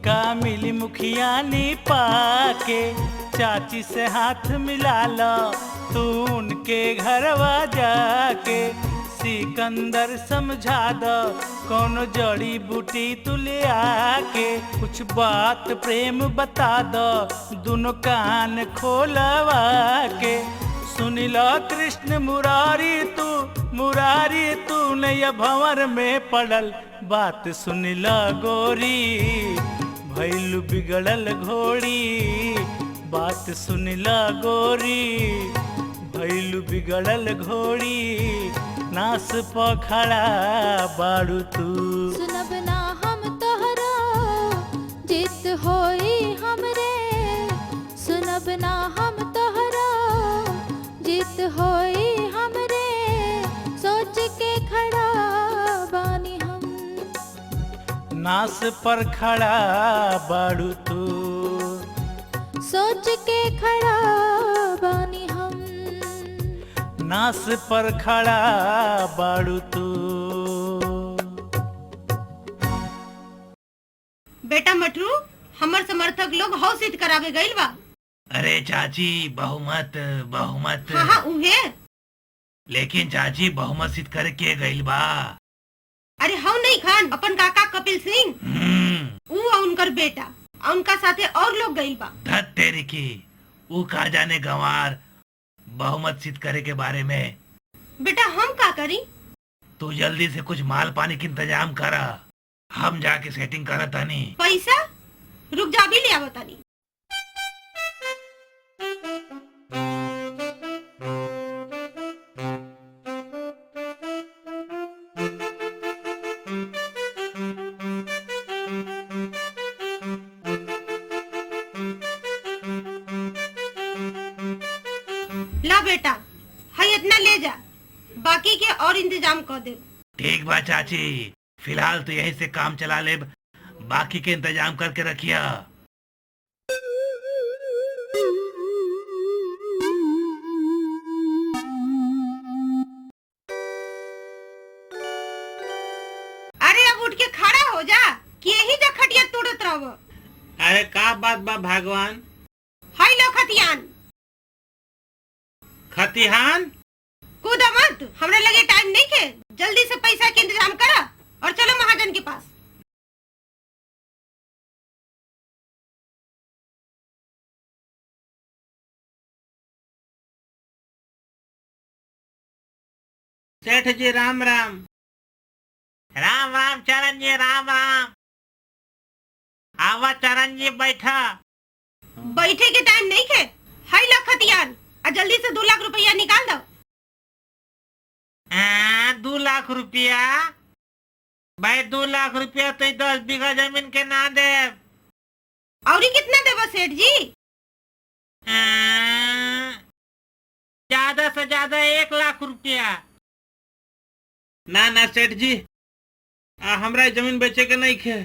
का मिली मुखियानी पाके। चाची से हाथ मिला लो तू उनके घरवा जाके। सिकंदर समझा दो कौन जड़ी बूटी तू ले आके। कुछ बात प्रेम बता दो दोनों कान खोलवा के। सुन लो कृष्ण मुरारी तू नैया भंवर में पड़ल बात सुन लो गोरी भैलू बिगड़ल घोड़ी। बात सुन लो गोरी भैलू बिगड़ल घोड़ी नास पखड़ा बाड़ू तू। सुनब ना हम तोहरा जीत होई हमरे। सुनब ना हम तोहरा जीत होई हमरे। सोच के खड़ा बानी हम। नास पर खड़ा बाड़ू तू। सोच के खड़ा बानी हम। नास पर खड़ा बाड़ू तू। बेटा मटरू हमर समर्थक लोग हौसित करावे गइल बा। अरे चाची बहुमत बहुमत। हाँ हाँ उहे। लेकिन चाची बहुमत सिद्ध करके गइल बा। अरे हौ नहीं खान अपन काका कपिल सिंह ऊ और उनकर बेटा और उनका साथे और लोग गइल बा। धत तेरी की ऊ का जाने गंवार बहुमत सिद्ध करे के बारे में। बेटा हम का करी? तू जल्दी से कुछ माल पानी के इंतजाम करा। हम जाके सेटिंग करत तानी। पैसा रुक जा भी ले आवतानी। ला बेटा है इतना ले जा बाकी के और इंतजाम कर दे। ठीक बा चाची फिलहाल तो यहीं से काम चला ले। बाकी के इंतजाम करके रखिया। अरे अब उठ के खड़ा हो जा कि यही जा खटिया तोड़त रहो। अरे का बात बा भगवान। हाय लो खतियान। खतिहान कूदा मत हमरा लगे टाइम नहीं है। जल्दी से पैसा के इंतजाम करा और चलो महाजन के पास। सेठ जी राम राम। राम राम चरण जी, राम राम। आवा चरण जी, बैठा। बैठे के टाइम नहीं खे। हाई ला खतियान आ जल्दी से 2 लाख रुपया निकाल दो। 2 लाख रुपया? भाई 2 लाख रुपया तो 10 बीघा जमीन के ना दे। और कितना देबो सेठ जी? ज्यादा से ज्यादा 1 लाख रुपया। ना ना सेठ जी, हमरा जमीन बेचे के नहीं खे।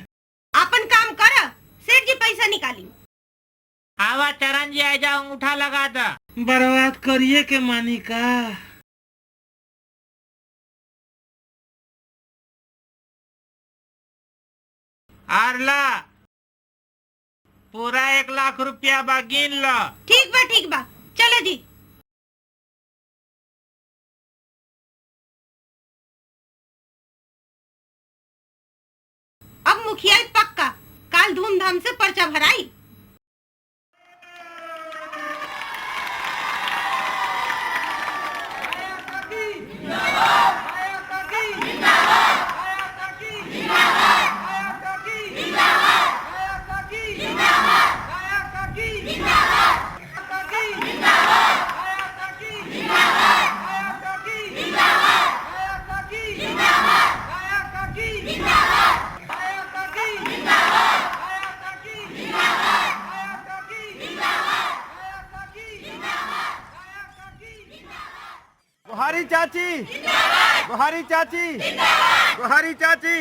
अपन काम कर, सेठ जी पैसा निकाली। आवा चरण जी, आ जाओ, अंगूठा लगा दा। बर्बाद करिए के मानी का। आरला पूरा 1 लाख रुपया बा, गिन लो। ठीक बा चलो जी। अब मुखिया पक्का, काल धूमधाम से पर्चा भराई। गुहारी चाची, गुहारी चाची, गुहारी चाची,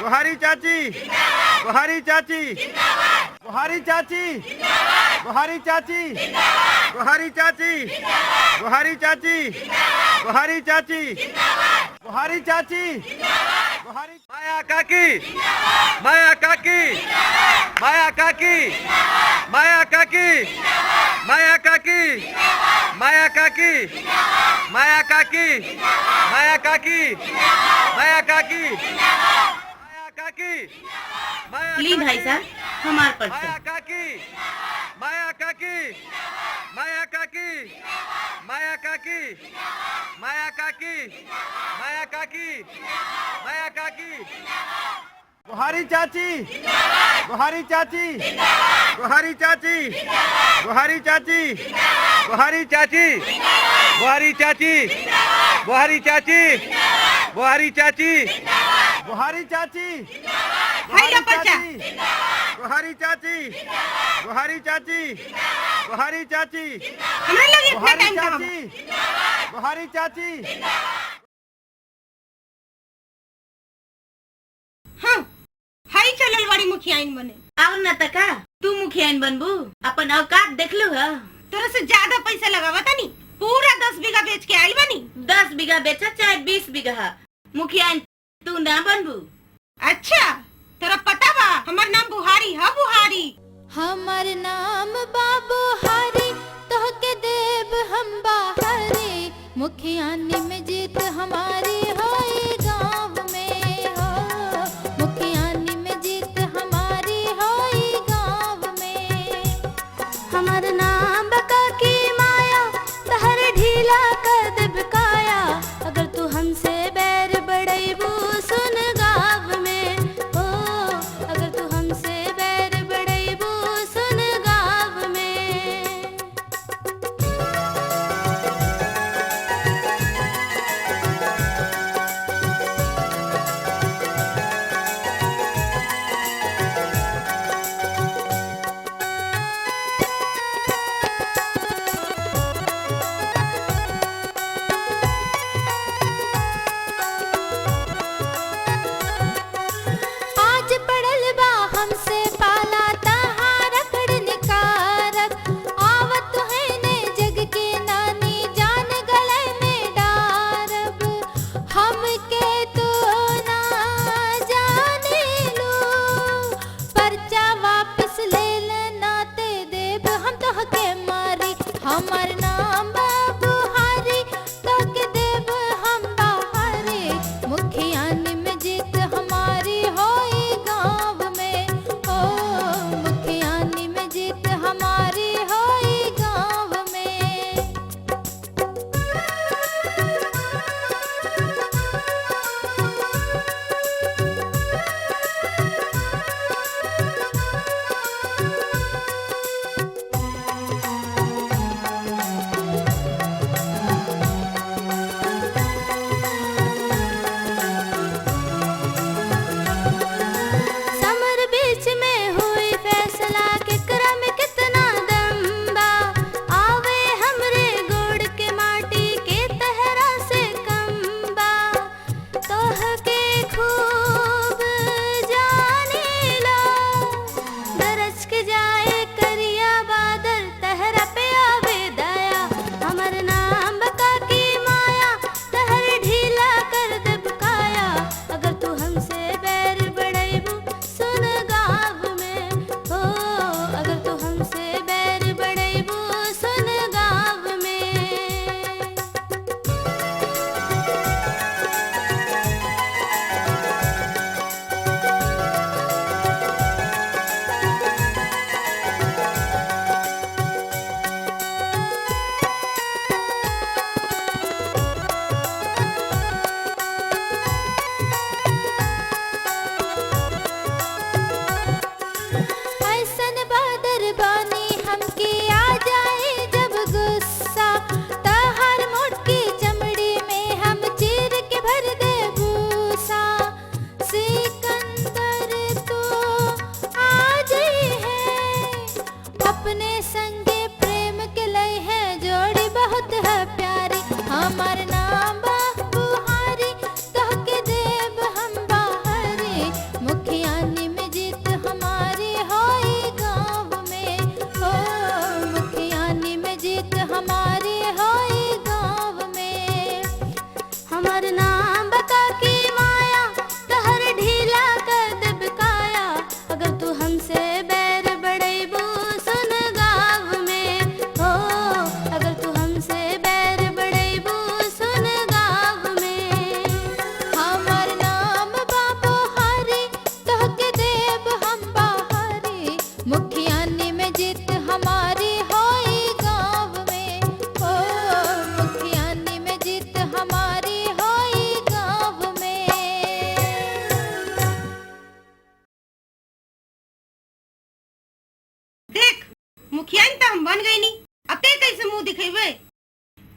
गुहारी चाची, गुहारी चाची, गुहारी चाची, गुहारी चाची, गुहारी चाची, गुहारी चाची, गुहारी चाची, गुहारी चाची, गुहारी। माया काकी, माया काकी, माया काकी, माया काकी, माया काकी, माया काकी, माया काकी, माया काकी, माया काकी, माया काकी, माया ली भाई साहब हमार पर्चा। माया काकी, माया काकी, माया काकी, माया काकी, माया काकी, माया काकी, माया काकी। गुहारी चाची, गुहारी चाची, गुहारी चाची, गुहारी चाची, गुहारी चाची, गुहारी चाची, गुहारी चाची, गुहारी चाची, गुहारी चाची, हाई ला पर्चा। गुहारी चाची, गुहारी चाची, गुहारी चाची, हमरा लगे इतना गुहारी टाइम कहाँ बा? चाची, गुहारी चाची। हाँ, हाई चलल वाली मुखियाइन बने। और न तका तू मुखियाइन बनबू, अपन औकात देख लू है। तोरा से ज्यादा पैसा लगावा तानी, पूरा 10 बीघा बेच के आइल बानी। 10 बीघा बेचा चाहे 20 बीघा, मुखियाइन तू ना बनबू। अच्छा, तोरा पता बा हमार नाम बुहारी है, बुहारी। हमर नाम बाबू हारी, तोहके देव हम बाहरी। मुखियानी में जीत हमारी होई गाँव में हो, मुखियानी में जीत हमारी होई गाँव में। हमर नाम बका की माया, तहर ढीला कर देब काया। अगर तू हमसे बैर बढ़ैबू सुन गाँव में हो, अगर तू हमसे बैर बढ़ैबू सुन गाँव में। आज पड़ल बा हमसे पाला, तहार रखड़ निकारब। आवत है ने जग के नानी, जान गले में डारब। हमके तो ना जाने लो, पर्चा वापस ले लेना ते देब हम तोहके मारी। हमर नाम बाबू हारी, तोहके देब हम बाहरी। मुखियानी में जीत हमारी होई गाँव में हो, मुखियानी में जीत हमारी होई गाँव में। हमार नाम बा बुहारी तहके देव हम बाहरी मुखियानी में जीत हमारी होई गाँव में हो मुखियानी में जीत हमारी होई गाँव में हमार नाम बता की माया तहर ढीला कर देब काया अगर तू हमसे बैर बढ़ेबू सुन गाँव में हो अगर तू हमसे बैर बढ़ेबू सुन गाँव में हमार नाम बाबू हारी तहके देव हम बाहरी मुखियानी में जीत हमारी होई गाँव में हो मुखियानी में जीत हमारी होई गाँव में देख मुखियान तो हम बन गई नी अब ते कैसे मुंह दिखेबे।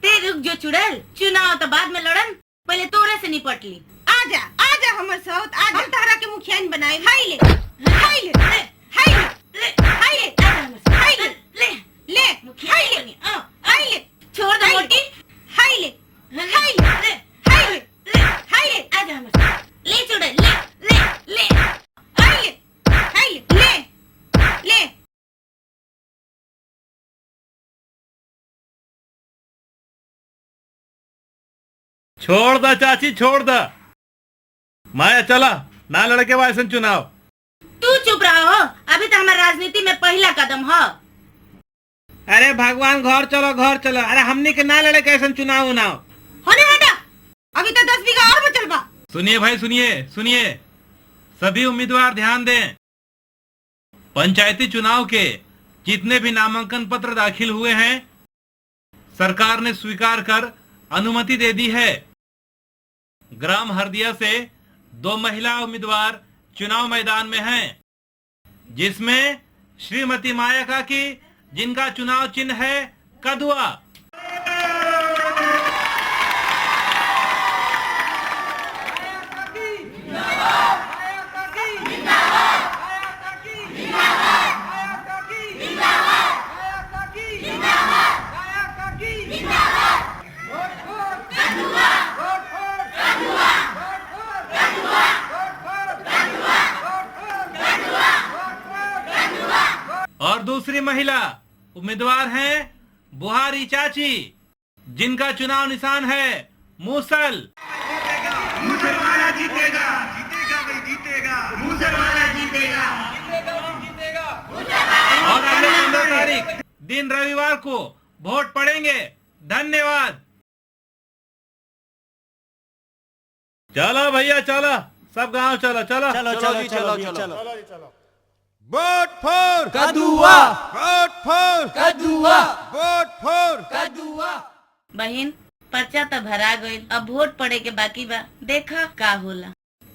ते रुक जो चुड़ैल, चुनाव तो बाद में लड़न, पहले तोरे से निपट ली। आजा हमर साथ आजा हम तारा के मुखियान बनाए हाय ले हाय ले हाय ले हाय ले हाय ले ले ले मुखिया बनी, हाय ले छोड़ दो मोटी। हाय ले हाय ले हाय ले हाय ले आजा हमर साथ। ले चुड़ैल, ले ले ले हाय ले ले छोड़ दा चाची, छोड़ दा। माया चला, ना लड़के वायसन चुनाव। तू चुप रहो, अभी तो हमारे राजनीति में पहला कदम है। अरे भगवान घर चलो। अरे हमनी के ना लड़े कैसन चुनाव उनाव। होने हटा अभी तो 10 बीघा और बचल बा। सुनिए भाई, सुनिए, सभी उम्मीदवार ध्यान दें। पंचायती चुनाव के जितने भी नामांकन पत्र दाखिल हुए हैं, सरकार ने स्वीकार कर अनुमति दे दी है। ग्राम हरदिया से 2 महिला उम्मीदवार चुनाव मैदान में हैं, जिसमें श्रीमती माया काकी, जिनका चुनाव चिन्ह है कदुआ। और दूसरी महिला उम्मीदवार हैं बुहारी चाची, जिनका चुनाव निशान है मूसल। मुसलमाना जीतेगा, मुसलमाना जीतेगा। और अगले 15 तारीख दिन रविवार को वोट पड़ेंगे। धन्यवाद। चलो भैया, चलो सब गांव चलो। वोट फॉर कदुआ, वोट फॉर कदुआ, वोट फॉर कदुआ। बहन, पर्चा तो भरा गईल, अब वोट पड़े के बाकी बा, देखा का होला।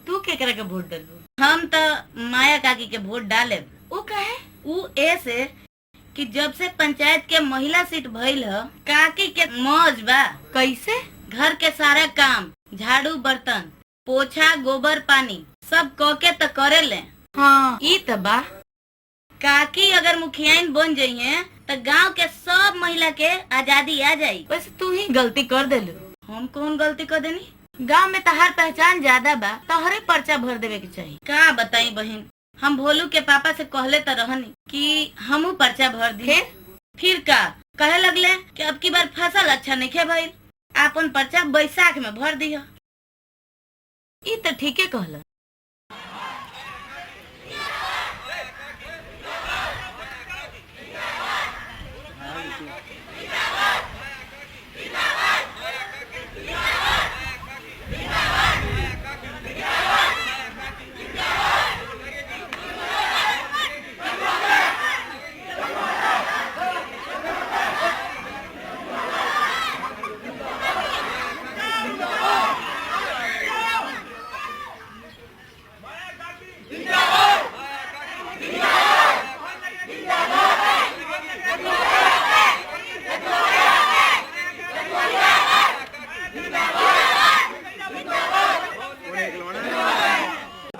तू केकरा के वोट डालबू? हम तो माया काकी के वोट डाले। ऊ काहे? ऊ ऐसे कि जब से पंचायत के महिला सीट भइल ह, काकी के मौज बा। कैसे? घर के सारा काम, झाड़ू बर्तन, पोछा, गोबर पानी सब क के तो करे ले। हाँ, ई तो बा। काकी अगर मुखियाइन बन जाइए तो गांव के सब महिला के आजादी आ जाई। वैसे तू ही गलती कर देलू। हम कौन गलती कर देनी? गांव में तहार पहचान ज्यादा बा, तोहरे पर्चा भर देवे के चाहिए। का बताई बहन, हम भोलू के पापा से कहले तो रहनी कि हमू पर्चा भर दी। फिर का कहे लगले कि अब की बार फसल अच्छा नहीं खे भइल, आपन पर्चा बैसाख में भर दिया। ई तो ठीके कहला।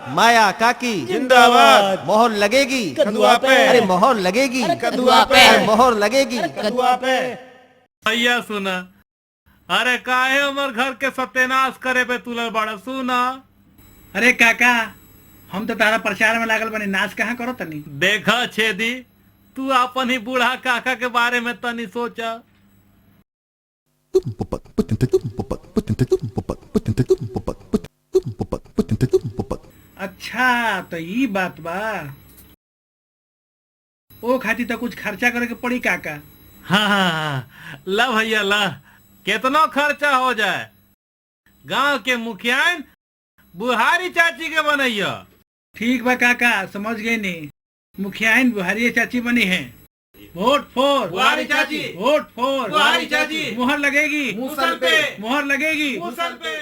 माया काकी जिंदाबाद। मोहर लगेगी कदुआ पे। अरे मोहर लगेगी कदुआ पे। अरे मोहर लगेगी कदुआ पे। भैया सुना, अरे काहे हमर घर के सत्यानाश करे पे तुलल बड़ा सुना। अरे काका हम तो तारा प्रचार में लागल बनी, नाच कहाँ करो तनी। देखा छेदी, तू अपन ही बूढ़ा काका के बारे में तनी सोचा। अच्छा तो ये बात बा, ओ खाती तो कुछ खर्चा करे के पड़ी काका। हाँ ला भैया ला, कितना खर्चा हो जाए। गांव के मुखियान बुहारी चाची के बनैया। ठीक बा काका, समझ गए नी। मुखियाइन बुहारी चाची बनी है। वोट फोर बुहारी चाची, वोट फोर बुहारी चाची। मुहर लगेगी मुसल पे, मुहर लगेगी मुसल पे।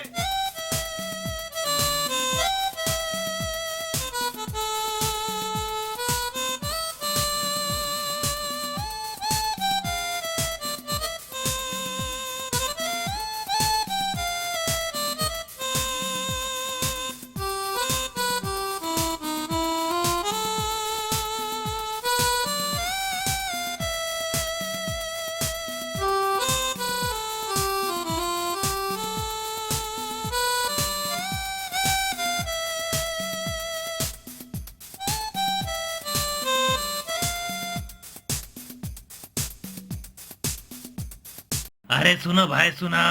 अरे सुनो भाई सुना,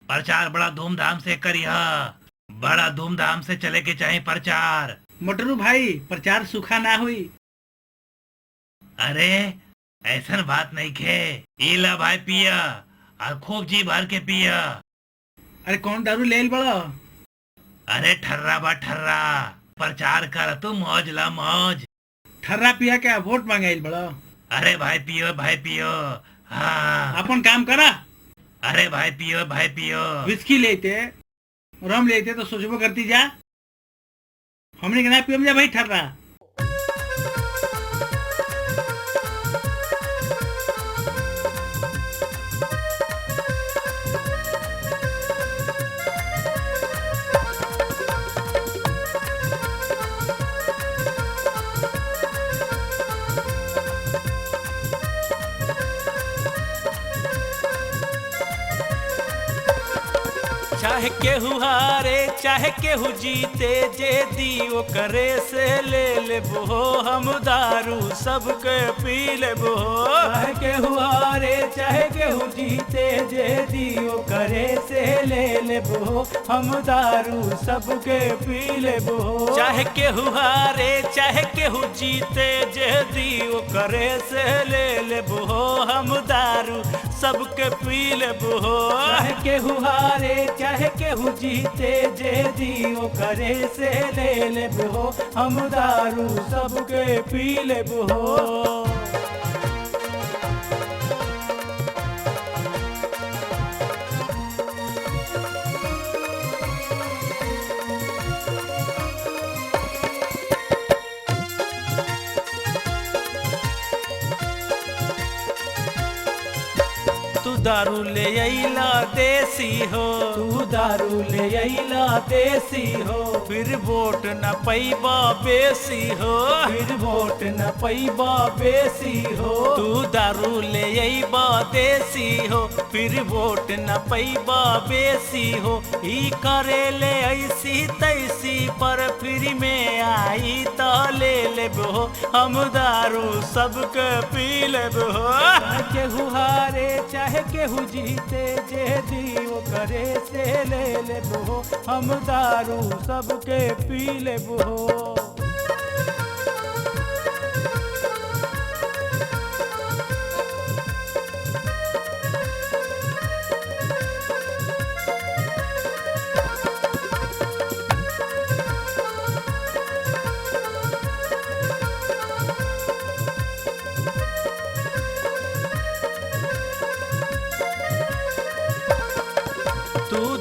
प्रचार बड़ा धूमधाम से करिया, बड़ा धूमधाम से चले के चाहे प्रचार। मोटरू भाई प्रचार सूखा ना हुई। अरे ऐसा बात नहीं खे, इला भाई पिया और खूब जी भर के पिया। अरे कौन दारू ले बड़ो। अरे ठर्रा बा ठर्रा, प्रचार कर तू मौज ला मौज। ठर्रा पिया क्या वोट मांगे बड़ो। अरे भाई पियो। हाँ अपन काम करा। अरे भाई पियो। विस्की लेते रम लेते तो सोचबो करती जा, हमने के ना पियम जा भाई ठर्रा। चाहे केहू हारे चाहे केहू जीते, जे दियो करे से ले लेबो हम दारू सबके पी लेबो। चाहे केहू हारे चाहे केहू जीते, जे दियो करे से ले लेबो हम दारू सबके पी लेबो। चाहे केहू हारे चाहे केहू जीते, जे दियो करे से ले लेबो हम दारू सबके पी लेबो। चाहे केहू हारे चाहे केहू जीते, जे दियो करे से ले लेबो हम दारू सबके पी लेबो। दारू ले अइला देसी हो, तू दारू ले अइला देसी हो, फिर वोट न पैबा बेसी हो, फिर वोट न पैबा बेसी हो। तू दारू ले अइबा देसी हो, फिर वोट न पैबा बेसी हो। ई करे ले ऐसी तैसी पर फिर में आई तो ले लेबो हम दारू सबके पी लेबो। केहू हारे चाहे केहू जीते, जे दियो करे से ले लेबो हम दारू सबके पी लेबो।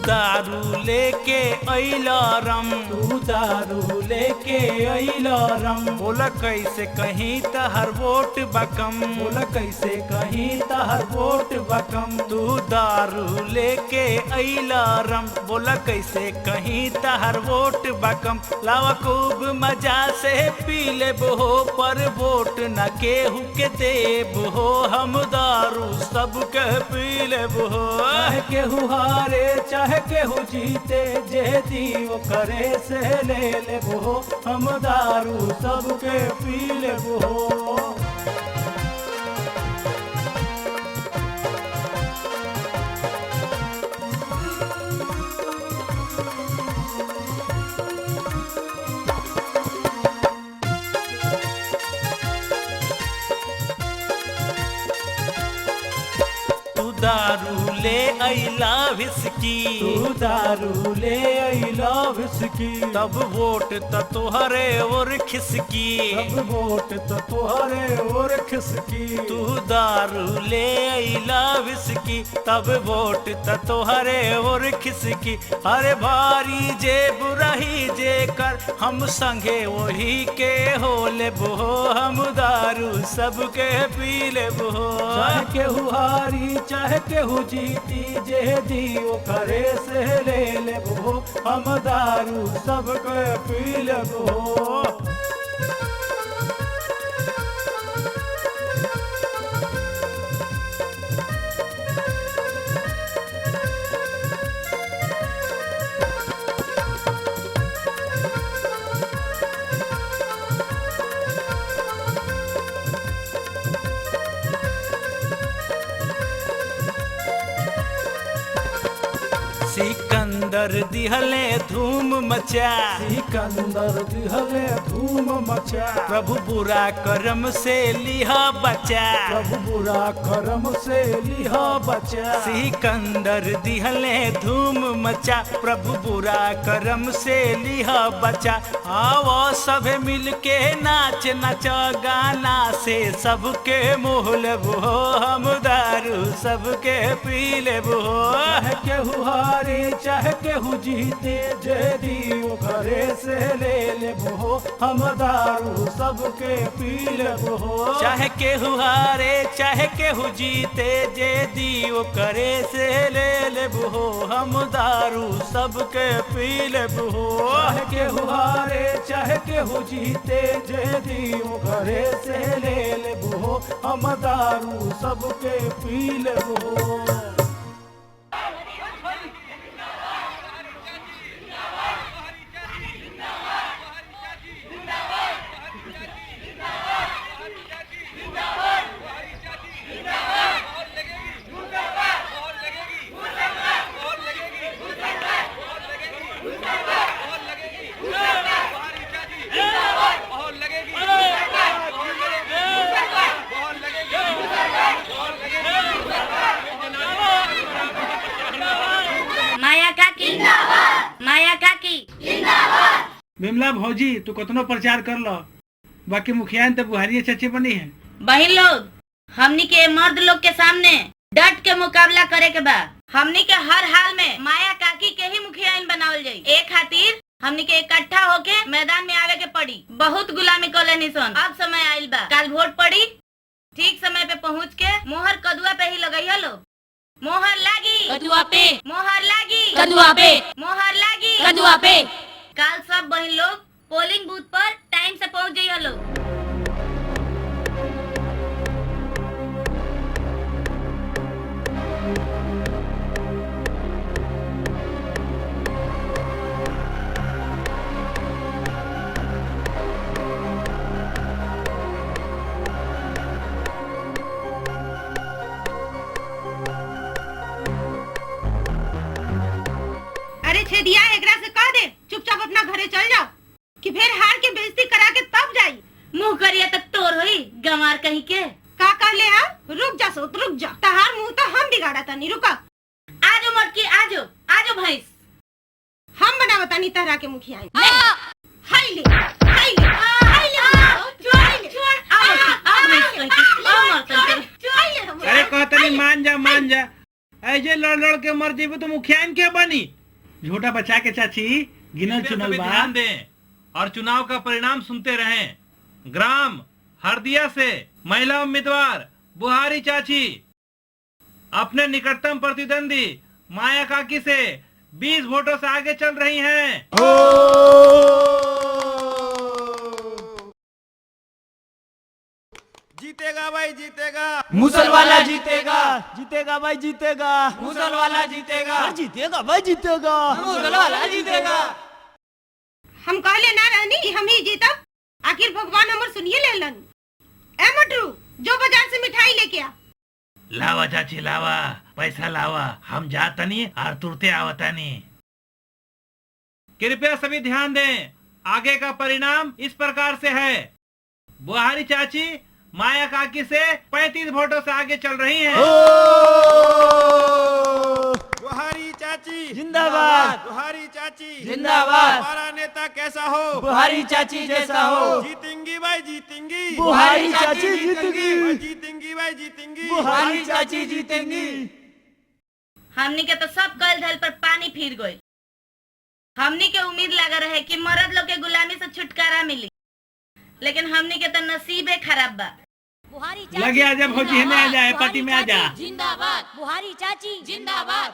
दारू लेके अइला रम, तू दारू लेके अइला रम। बोला कैसे कहीं तहर वोट बकम, बोला कैसे कहीं तहर वोट बकम। तू दारू लेके अइला रम, बोला कैसे कहीं तहर वोट बकम। लावा खूब मजा से पी लेबो पर वोट न केहू के देबो हम दारू सबके पी लेबो हो। चाहे केहू हारे चाहे केहू जीते, जे दीव करे से ले लेबो हो। हम दारू सबके पी लेबो हो। दारू ले अइला विस्की, तू दारू ले अइला विस्की, तब वोट त तोहरे और खिसकी, तब वोट त तोहरे और खिसकी। तू दारू ले अइला विस्की, तब वोट त तोहरे और खिसकी। अरे भारी जेब रही जे कर, हम संगे वही के हो लेबो हो। हम दारू सबके पी लेबो हो। चाहे केहू हारी चाहे केहू जीती, जे दियो करे से ले लेबो। हम दारू सबके पी लेबो। सिकंदर दिहले धूम मचा, सिकंदर दिहले धूम मचा। प्रभु बुरा कर्म से लिहा बचा, प्रभु बुरा कर्म से लिहा बचा। सिकंदर दिहले धूम मचा, प्रभु बुरा कर्म से लिहा बचा। आओ सब मिल के नाच नचा, गाना से सबके मोह लेबो। हम दारू सबके पी लेबो। केहू हारे चाहे केहू जीते, जे दियो करे से ले लेबो। हम दारू सबके पी लेबो। चाहे केहू हारे चाहे केहू जीते, जे दियो करे से ले लेबो। हम दारू सबके पी लेबो। चाहे केहू हारे चाहे केहू जीते, जे दियो करे से ले लेबो। हम दारू सबके पी लेबो। बिमला भौजी तू कतनो प्रचार कर लो, बाकी मुखिया तो बुहारी चाची बनी है। बहन लोग, हमनी के मर्द लोग के सामने डट के मुकाबला करे के बा। हमनी के हर हाल में माया काकी के ही मुखिया बनावल जाई। एक खातिर हमनी के इकट्ठा होके मैदान में आवे के पड़ी। बहुत गुलामी कर निसन, अब समय आइल बा। कल वोट पड़ी, ठीक समय पे पहुँच के मोहर कदुआ पे ही लगाइयो लो। मोहर लागी कदुआ पे, मोहर लागी कदुआ पे, मोहर लागी कदुआ पे। कल सब बहन लोग पोलिंग बूथ पर टाइम से पहुँच जाइए लोग। अरे छेदिया एकरा से कह दे चुपचाप अपना घरे चल जाओ, कि फिर हार के बेइज्जती करा के तब जाई। मुँह करिया तक तोर होई गंवार कहीं के। का कर ले हा? रुक जा सोत रुक जा, तहार मुंह तो हम बिगाड़ा तनी। रुका, आजो मटकी आजो, आजो भैंस। हम बनावा तनी तहरा के मुखिया। हाय ले हाय ले हाय ले छोड़ अरे कहतनी मान जा, ऐसे लड़ लड़ के मर जेबे तो मुखिया के बनी। झूठा बचा के चाची गिनल चुनल बा। ध्यान दें और चुनाव का परिणाम सुनते रहें। ग्राम हरदिया से महिला उम्मीदवार बुहारी चाची अपने निकटतम प्रतिद्वंदी माया काकी से 20 वोटों से आगे चल रही हैं। जीते जीतेगा भाई जीतेगा, मुसल वाला जीतेगा, जीतेगा भाई जीतेगा, मुसल वाला जीतेगा, जीतेगा भाई जीतेगा, मुसल वाला जीतेगा। हम कहले ना रहनी कि हम ही जीतब, आखिर भगवान हमर सुनिए लेलन। ए मटरू, जो बाजार से मिठाई लेके आ। लावा चाची लावा, पैसा लावा, हम जातनी और तुरते आवतनी। कृपया सभी ध्यान दें, आगे का परिणाम इस प्रकार से है। बुहारी चाची माया काकी से 35 वोटों से आगे चल रही हैं। बुहारी चाची जिंदाबाद, बुहारी चाची जिंदाबाद, हमारा नेता कैसा हो, बुहारी चाची जैसा हो, जीतेंगी भाई जीतेंगी, बुहारी चाची जीतेगी, जीतेंगी भाई जीतेंगी, बुहारी चाची जीतेंगी। हमनी के तो सब कल धल पर पानी फिर गई। हमनी के उम्मीद लगा रहे कि मर्द लोग के गुलामी से छुटकारा मिली, लेकिन हमनी के तो नसीबे खराब बा। लगे आ जा भौजी, हमें आ जाए, पार्टी में आ जा। जिंदाबाद बुहारी चाची जिंदाबाद।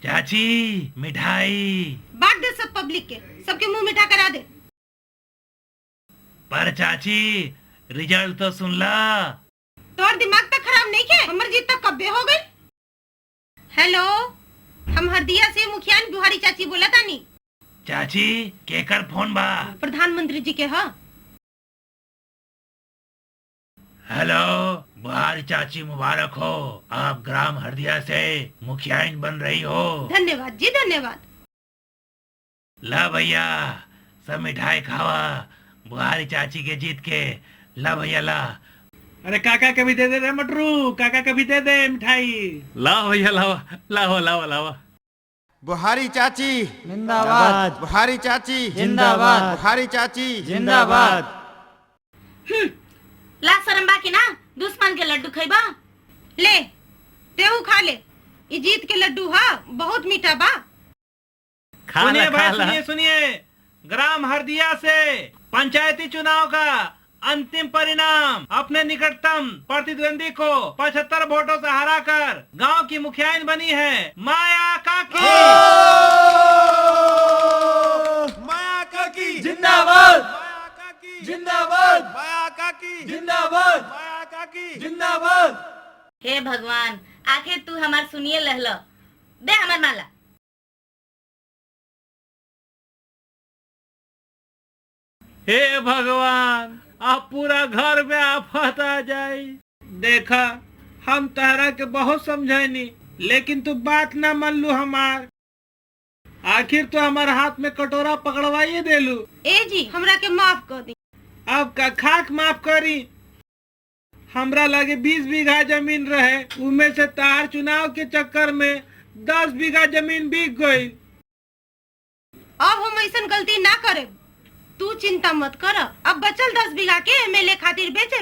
चाची मिठाई। बांट दे सब पब्लिक के, सबके मुंह मीठा करा दे। पर चाची रिजल्ट तो सुन ला। तोर दिमाग तक खराब नहीं के, हमर जीत तक कब्बे हो गई। हेलो, हम हरदिया से मुखिया बुहारी चाची बोला तानी। चाची केकर फोन बा? प्रधानमंत्री जी के। हाँ हेलो, बुहारी चाची मुबारक हो, आप ग्राम हरदिया से मुखियाइन बन रही हो। धन्यवाद जी धन्यवाद। ला भैया सब मिठाई खावा, बुहारी चाची के जीत के। ला भैया ला। अरे काका कभी दे दे रे मटरू, काका कभी दे दे मिठाई। लाओ भैया लाओ, लाओ लाओ लाओ। बुहारी चाची जिंदाबाद, बुहारी चाची जिंदाबाद, बुहारी चाची जिंदाबाद। ला शरम बाकी ना, दुश्मन के लड्डू खैबा। ले तेहू खा ले, ई जीत के लड्डू हा बहुत मीठा बा। सुनिए भाई, सुनिए सुनिए, ग्राम हरदिया से पंचायती चुनाव का अंतिम परिणाम, अपने निकटतम प्रतिद्वंदी को 75 वोटों से हराकर गांव की मुखियाइन बनी है माया काकी। माया काकी जिंदाबाद, माया काकी जिंदाबाद, माया काकी जिंदाबाद, माया काकी जिंदाबाद। हे भगवान, आखिर तू हमार सुनिए लहलो, दे हमार माला। हे भगवान, आप पूरा घर में आफत आ जाए। देखा, हम तहरा के बहुत समझैनी, लेकिन तू बात ना मान लू हमार। आखिर तो हमारे हाथ में कटोरा पकड़वाइए देलू। ए जी हमरा के माफ कर दी। अब का खाक माफ करी। हमरा लगे 20 बीघा जमीन रहे, उनमें से तार चुनाव के चक्कर में 10 बीघा जमीन बिक गई। अब हम ऐसा गलती ना करे, तू चिंता मत कर। अब बचल 10 बीघा के एमएलए खातिर बेचे।